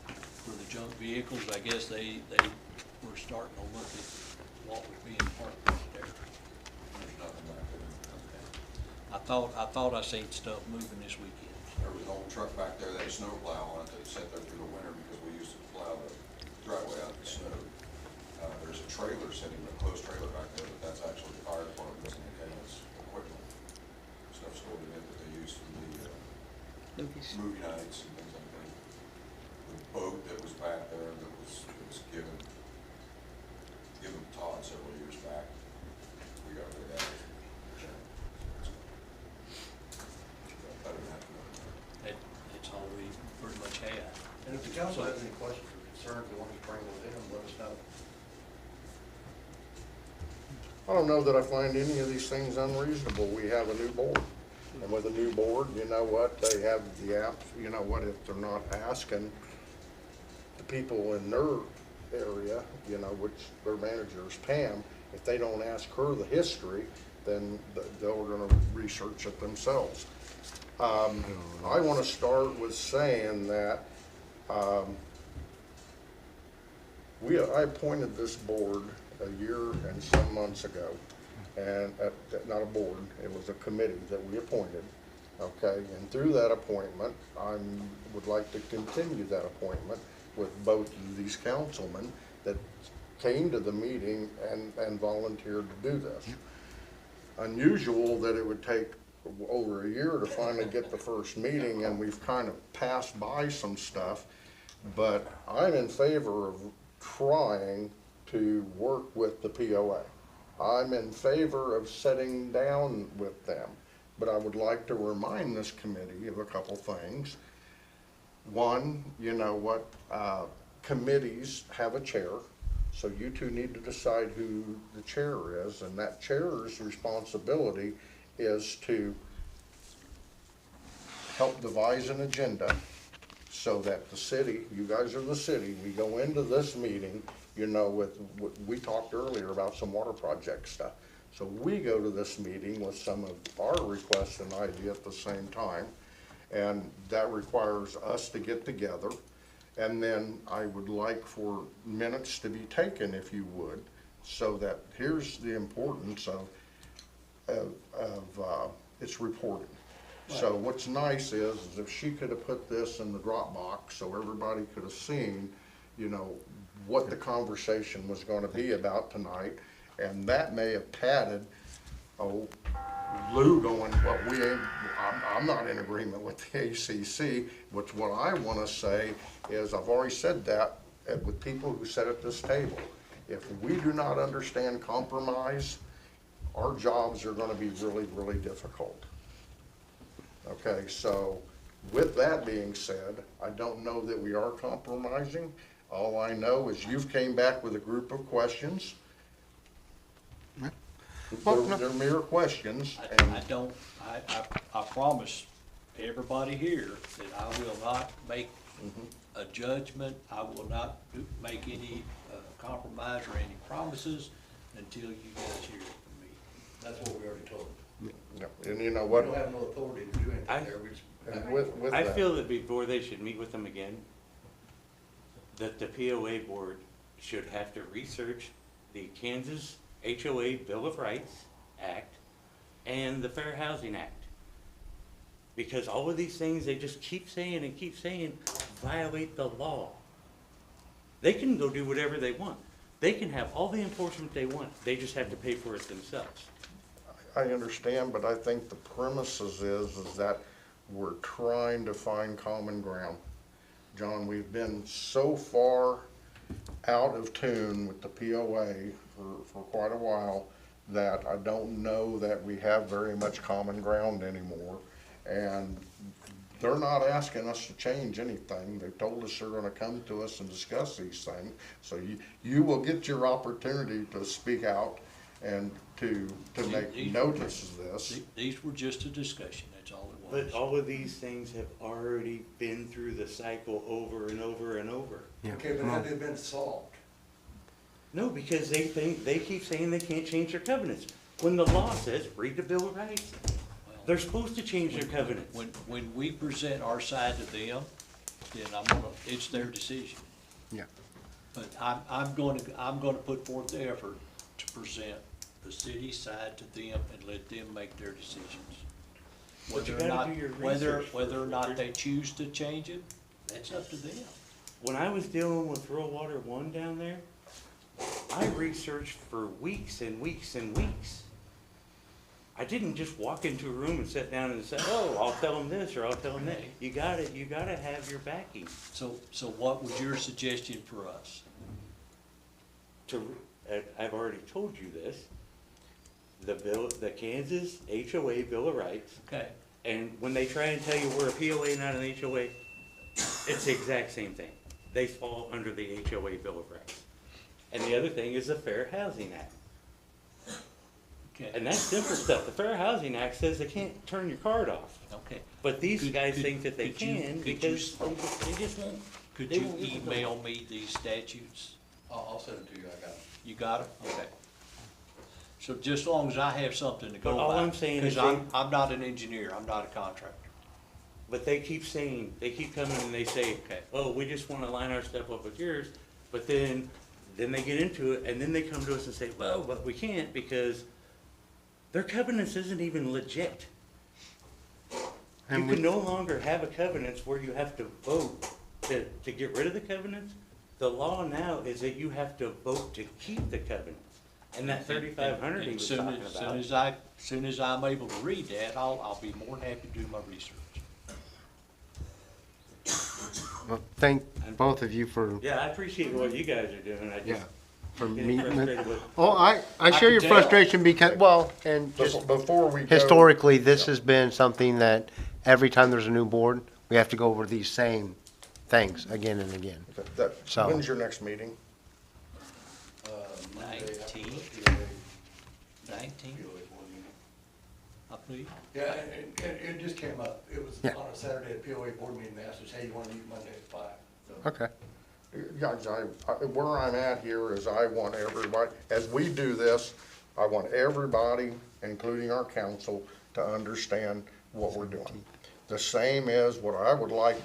for the junk vehicles, I guess they were starting to look at what was being parked right there. There's nothing back there. Okay. I thought I seen stuff moving this weekend. There was an old truck back there, they had a snow plow on it, that sat there through the winter because we used to plow the driveway out of the snow. There's a trailer sitting, a closed trailer back there, but that's actually the fire department's maintenance equipment. Stuff stored in it that they use for the, movie nights and things like that. The boat that was back there that was given Todd several years back, we got rid of that. I didn't have to know. It's all we pretty much had. And if the council has any questions or concerns, they want to bring those in, let us know. I don't know that I find any of these things unreasonable. We have a new board. And with a new board, you know what, they have the apps, you know what, if they're not asking the people in their area, you know, which their manager is Pam, if they don't ask her the history, then they're gonna research it themselves. I wanna start with saying that, I appointed this board a year and some months ago. And, not a board, it was a committee that we appointed, okay? And through that appointment, would like to continue that appointment with both of these councilmen that came to the meeting and volunteered to do this. Unusual that it would take over a year to finally get the first meeting, and we've kind of passed by some stuff, but I'm in favor of trying to work with the POA. I'm in favor of sitting down with them, but I would like to remind this committee of a couple things. One, you know what, committees have a chair, so you two need to decide who the chair is, and that chair's responsibility is to help devise an agenda so that the city, you guys are the city, we go into this meeting, you know, we talked earlier about some water project stuff. So we go to this meeting with some of our requests and ideas at the same time, and that requires us to get together. And then I would like for minutes to be taken, if you would, so that here's the importance of it's reported. So what's nice is if she could have put this in the Dropbox so everybody could have seen, you know, what the conversation was gonna be about tonight, and that may have padded, oh, Lou going, well, I'm not in agreement with the ACC, which what I wanna say is, I've already said that with people who sit at this table. If we do not understand compromise, our jobs are gonna be really, really difficult. Okay, so with that being said, I don't know that we are compromising. All I know is you've came back with a group of questions. They're mere questions, I promise everybody here that I will not make a judgment, I will not make any compromise or any promises until you guys hear from me. That's what we already told them. and you know We what? don't have no authority to do I- anything there, we just. And with I that, feel that before they should meet with them again, that the POA board should have to research the Kansas HOA Bill of Rights Act and the Fair Housing Act. Because all of these things, they just keep saying and keep saying, violate the law. They can go do whatever they want. They can have all the enforcement they want. They just have to pay for it themselves. I understand, but I think the premises is that we're trying to find common ground. John, we've been so far out of tune with the POA for quite a while that I don't know that we have very much common ground anymore. And they're not asking us to change anything. They've told us they're gonna come to us and discuss these things. So you will get your opportunity to speak out and to make notice of this. These were just a discussion, that's all it was. But all of these things have already been through the cycle over and over and over. Okay, but have they been solved? No, because they keep saying they can't change their covenants. When the law says, read the Bill of Rights, they're supposed to change their covenants. When we present our side to them, then it's their decision. Yeah. But I'm gonna put forth the effort to present the city side to them and let them make their decisions. But you Whether or gotta not, do your whether research or not first. they choose to change it, that's up to them. When I was dealing with Rural Water One down there, I researched for weeks and weeks and weeks. I didn't just walk into a room and sit down and say, oh, I'll tell them this or I'll tell them that. You gotta have your backing. So what was your suggestion for us? I've already told you this, the Kansas HOA Bill of Rights, Okay, and when they try and tell you we're a POA, not an HOA, it's the exact same thing. They fall under the HOA Bill of Rights. And the other thing is the Fair Housing Act. okay, And that's different stuff. The Fair Housing Act says they can't turn your card off. okay. But these guys Could- think that they could you- can could you- because they just won't. Could They you won't listen to them. email me these statutes? I'll send it to you, I got it. You got it? Okay. So just as long as I have something to go by. But all I'm saying is Because I'm not an engineer, I'm not a contractor. But they keep saying, they keep coming and they say, Okay. oh, we just wanna line our stuff up with yours. But then they get into it and then they come to us and say, well, but we can't because their covenants isn't even legit. You And can no longer have a covenants where you have to vote to get rid of the covenants. The law now is that you have to vote to keep the covenants. And that 3,500 he And was soon talking as- about. Soon as I'm able to read that, I'll be more than happy to do my research. Well, thank both of you for, Yeah, I appreciate what you guys are doing. I yeah, just for getting meeting frustrated with. with. Oh, I share your can tell. frustration because, well, and just Before we go. historically, this has been something that every time there's a new board, we have to go over these same things again and again. So- When's your next meeting? Monday after the 19. POA 19, POA board meeting. I believe. Yeah, and it just came up, it was Yeah. on a Saturday at POA board meeting, they asked us, hey, you wanna meet Monday at 5? So, Okay. Guys, where I'm at here is I want everybody, as we do this, I want everybody, including our council, to understand what we're doing. The same as what I would like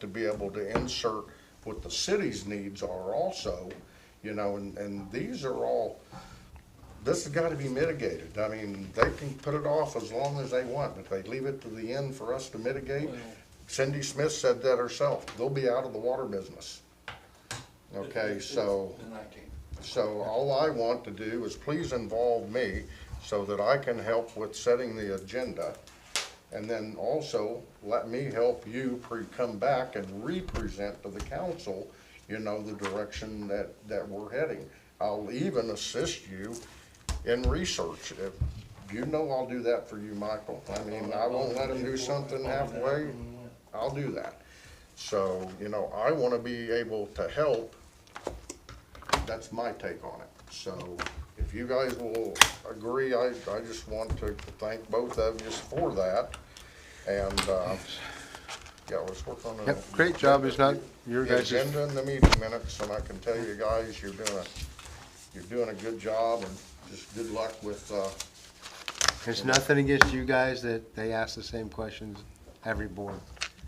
to be able to insert what the city's needs are also, you know, and these are all this has gotta be mitigated. I mean, they can put it off as long as they want, but they leave it to the end for us to mitigate. Well- Cindy Smith said that herself. They'll be out of the water business. Okay, so. The 19th. So all I want to do is please involve me so that I can help with setting the agenda. And then also let me help you come back and represent to the council, you know, the direction that we're heading. I'll even assist you in research. If, you know I'll do that for you, Michael. I mean, I won't let him do something halfway. I'll do that. So, you know, I want to be able to help. That's my take on it. So if you guys will agree, I just want to thank both of you for that. And, yeah, let's work on the. Yep, great job. It's not your The guys' agenda and the meeting minutes, and I can tell you guys, you're doing a good job, and just good luck with, There's nothing against you guys that they ask the same questions every board.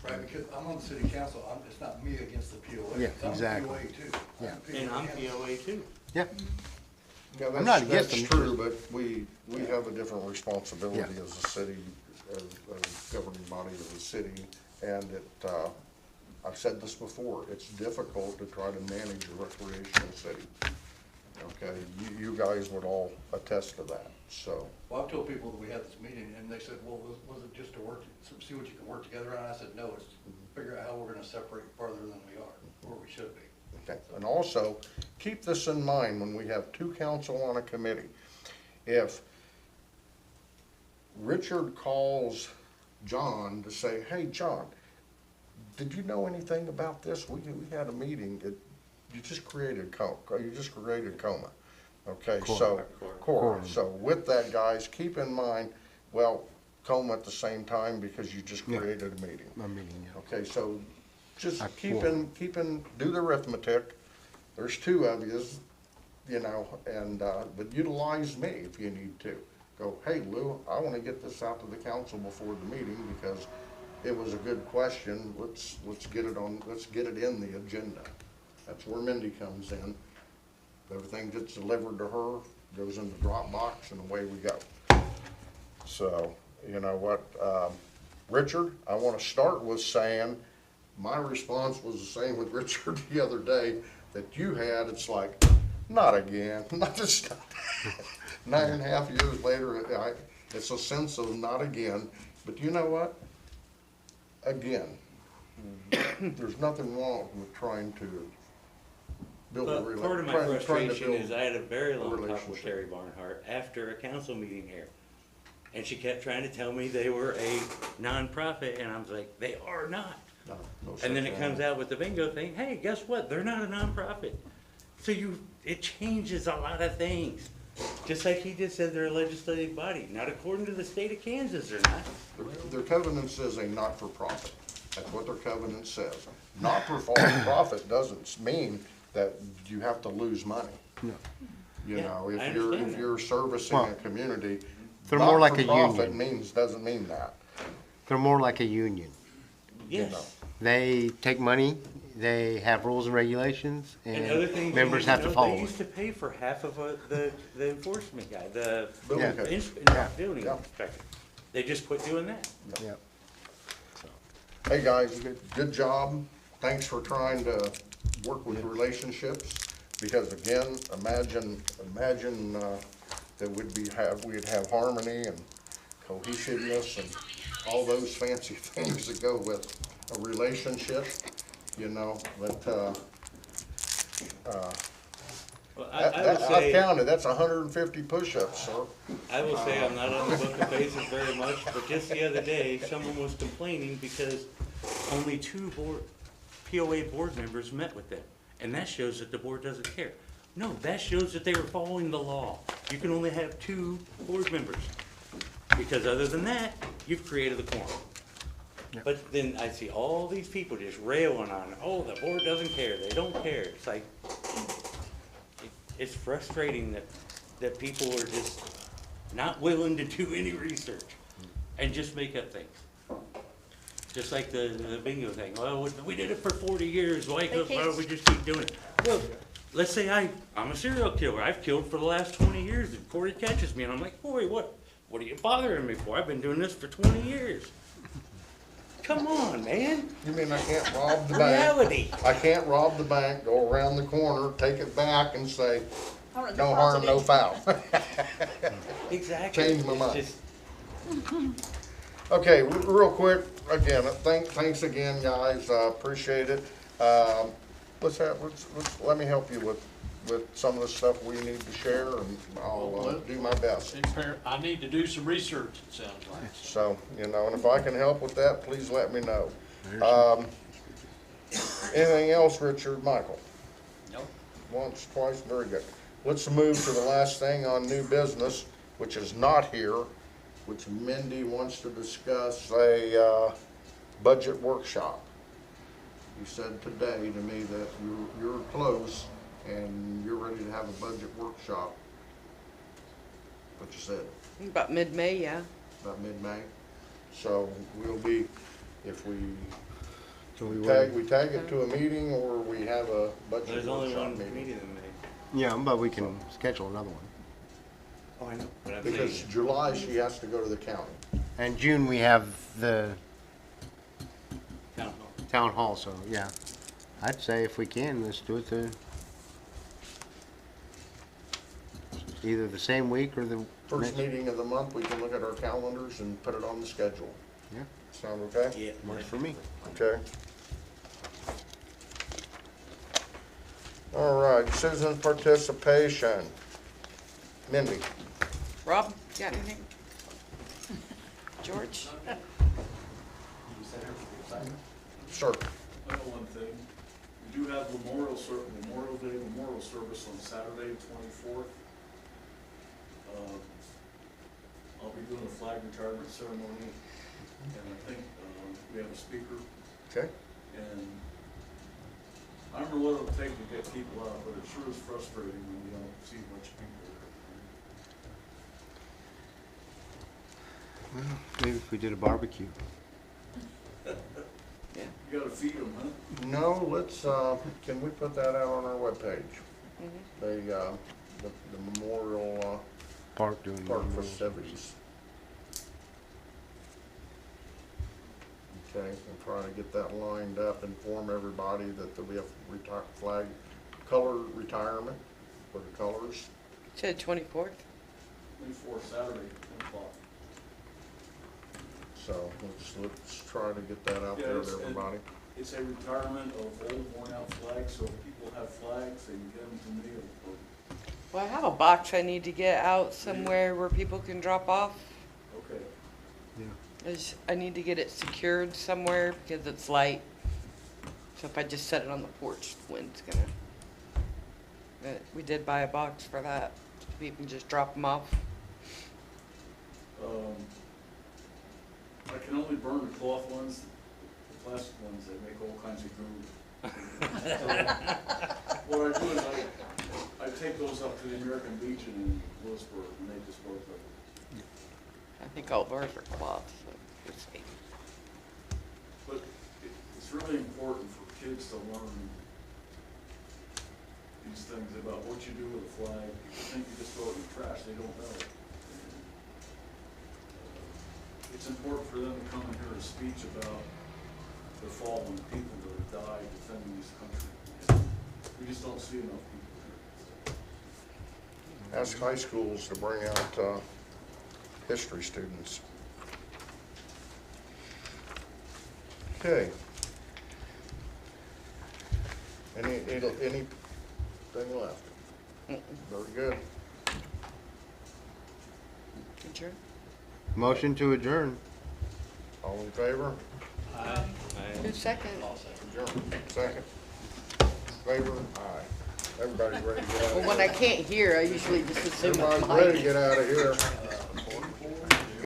Right, because I'm on the city council, it's not me against the POA. Yeah, I'm exactly. POA too. Yeah. And I'm POA too. Yeah, yeah, I'm not against that's them. true, but we have a different responsibility Yeah. as a city, as a governing body of the city. And it, I've said this before, it's difficult to try to manage a recreational city. Okay, you guys would all attest to that, so. Well, I've told people that we had this meeting, and they said, well, was it just to work, see what you can work together on? I said, no, it's to figure out how we're gonna separate farther than we are, or we should be. Okay, and also, keep this in mind when we have two council on a committee. If Richard calls John to say, hey, John, did you know anything about this? We had a meeting, you just created coma. Okay, so, Cora. So with that, guys, keep in mind, well, coma at the same time because you just Yeah. created a meeting. a meeting, yeah. Okay, so just I- keep in, do the arithmetic. There's two of yous, you know, and, but utilize me if you need to. Go, hey, Lou, I wanna get this out to the council before the meeting because it was a good question. Let's get it in the agenda. That's where Mindy comes in. Everything gets delivered to her, goes in the Dropbox, and away we go. So, you know what, Richard, I wanna start with saying, my response was the same with Richard the other day that you had. It's like, not again, not this time. 9.5 years later, it's a sense of not again. But you know what? Again, there's nothing wrong with trying to build a But part of my trying to frustration build is I had a very a long talk with relationship. Terry Barnhart after a council meeting here. And she kept trying to tell me they were a nonprofit, and I was like, they are not. No And then such it comes thing. out with the bingo thing, hey, guess what, they're not a nonprofit. So it changes a lot of things. Just like he just said, they're a legislative body, not according to the state of Kansas, they're not. Their covenant says a not-for-profit. That's what their covenant says. Not-for-profit doesn't mean that you have to lose money. No. You Yeah, know, I if understand you're servicing Well, a community, they're more like a not-for-profit union. doesn't mean that. They're more like a union. Yes. know. They take money, they have rules and regulations, And other things. and you members need to have to know, follow They it. used to pay for half of the enforcement guy, the Building Yeah. code. Yeah. building Yeah. inspector. They just quit doing that. Yep. Hey, guys, good job. Thanks for trying to work with relationships, because again, imagine, that we'd have harmony and cohesiveness and all those fancy things that go with a relationship, you know, but, Well, I would I've say, counted, that's 150 push-ups, sir. I will say I'm not on the book of faces very much, but just the other day, someone was complaining because only 2 POA board members met with them. And that shows that the board doesn't care. No, that shows that they were following the law. You can only have 2 board members. Because other than that, you've created a quorum. But then I see all these people just railing on, oh, the board doesn't care, they don't care. It's like, it's frustrating that people are just not willing to do any research and just make up things. Just like the bingo thing. Well, we did it for 40 years. Why don't we just keep doing it? Well, let's say I'm a serial killer. I've killed for the last 20 years, and Corey catches me, and I'm like, Corey, what are you bothering me for? I've been doing this for 20 years. Come on, man. You mean I can't rob the bank? Reality. I can't rob the bank, go around the corner, take it back and say, Current no harm, no deposit. foul. Exactly. Change my It's mind. just- Okay, real quick, again, thanks again, guys, appreciate it. Let me help you with some of the stuff we need to share, and I'll do my best. I need to do some research, it sounds like. So, and if I can help with that, please let me know. Anything else, Richard, Michael? No. Once, twice, very good. Let's move to the last thing on new business, which is not here, which Mindy wants to discuss a budget workshop. You said today to me that you're close and you're ready to have a budget workshop. What you said, About mid-May, yeah. about mid-May. So we'll be, if we So we tag it to a meeting or we have a budget There's only workshop one meeting. meeting in May. Yeah, but we can schedule another one. Oh, I know. But I'm Because saying, July, she has to go to the county. And June, we have the town hall. town hall, so yeah. I'd say if we can, let's do it either the same week or the First next. meeting of the month, we can look at our calendars and put it on the schedule. Yeah, Sound okay? Yeah. works for me. Okay. All right, citizen participation. Mindy? Rob, got anything? George? Sir? I know one thing, we do have Memorial Day memorial service on Saturday, 24th. I'll be doing a flag retirement ceremony, and I think, we have a speaker, Okay. and I don't know what it'll take to get people out, but it sure is frustrating when you don't see much people there. Well, maybe if we did a barbecue. You gotta feed them, huh? No, let's, can we put that out on our webpage? Mhm. The memorial, Park doing. park memorials. festivities. Okay, and try to get that lined up, inform everybody that there'll be a flag color retirement for the colors. Said 24th. 24th, Saturday, 10 o'clock. So let's try to get that out Yeah, there it's- to everybody. It's a retirement of old worn-out flags, so if people have flags, they can get them to me, or Well, I have a box I need to get out somewhere where people can drop off. okay. I need to get it secured somewhere because it's light. So if I just set it on the porch, the wind's gonna. But we did buy a box for that. So people can just drop them off. I can only burn the cloth ones, the plastic ones, they make all kinds of goo. So, what I do is I take those up to the American Legion in Lewisburg, and they dispose of them. I think all of ours are cloth, so we'll see. But it's really important for kids to learn these things about what you do with a flag. People think you just throw it in the trash, they don't know. It's important for them to come and hear a speech about the fallen people that have died defending this country. We just don't see enough people here. Ask high schools to bring out history students. Okay. Anything left? Very good. Sure. Motion to adjourn. All in favor? Who's second? Adjourn. Second. Favor? Aye. Everybody's ready to get out of Well, here. when I can't hear, I usually just assume it's Everybody's ready to mine. get out of here.